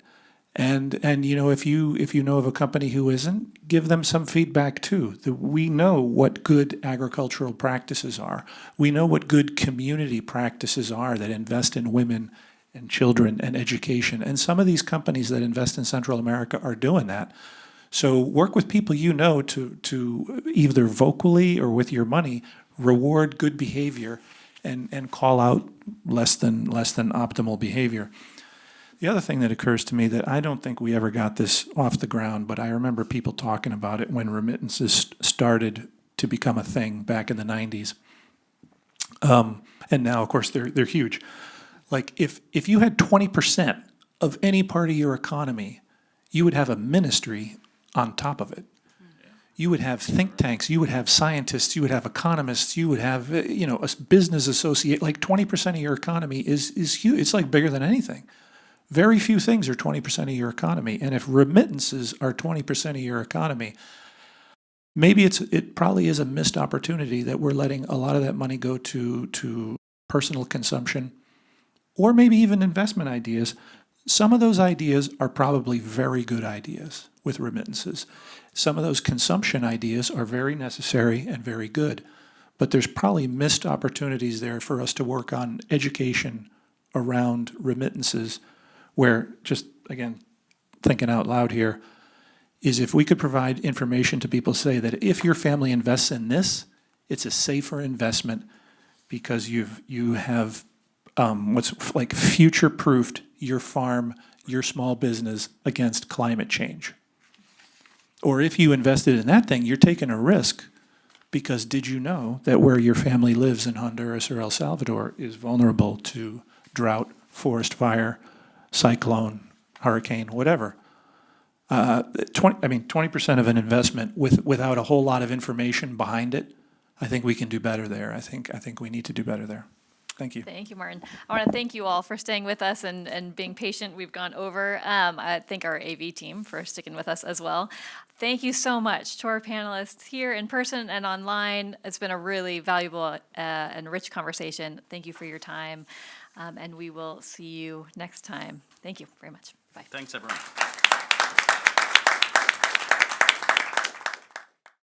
[SPEAKER 7] And you know, if you know of a company who isn't, give them some feedback too. We know what good agricultural practices are. We know what good community practices are that invest in women and children and education. And some of these companies that invest in Central America are doing that. So work with people you know to either vocally or with your money reward good behavior and call out less than optimal behavior. The other thing that occurs to me that I don't think we ever got this off the ground, but I remember people talking about it when remittances started to become a thing back in the 90s. And now, of course, they're huge. Like if you had 20% of any part of your economy, you would have a ministry on top of it. You would have think tanks, you would have scientists, you would have economists, you would have, you know, a business associate. Like 20% of your economy is huge. It's like bigger than anything. Very few things are 20% of your economy. And if remittances are 20% of your economy, maybe it probably is a missed opportunity that we're letting a lot of that money go to personal consumption, or maybe even investment ideas. Some of those ideas are probably very good ideas with remittances. Some of those consumption ideas are very necessary and very good, but there's probably missed opportunities there for us to work on education around remittances, where, just again, thinking out loud here, is if we could provide information to people, say that if your family invests in this, it's a safer investment because you have what's like future-proofed your farm, your small business against climate change. Or if you invested in that thing, you're taking a risk, because did you know that where your family lives in Honduras or El Salvador is vulnerable to drought, forest fire, cyclone, hurricane, whatever? 20% of an investment without a whole lot of information behind it, I think we can do better there. I think we need to do better there. Thank you.
[SPEAKER 1] Thank you, Martin. I want to thank you all for staying with us and being patient. We've gone over. I thank our AV team for sticking with us as well. Thank you so much to our panelists here in person and online. It's been a really valuable and rich conversation. Thank you for your time, and we will see you next time. Thank you very much. Bye.
[SPEAKER 3] Thanks, everyone.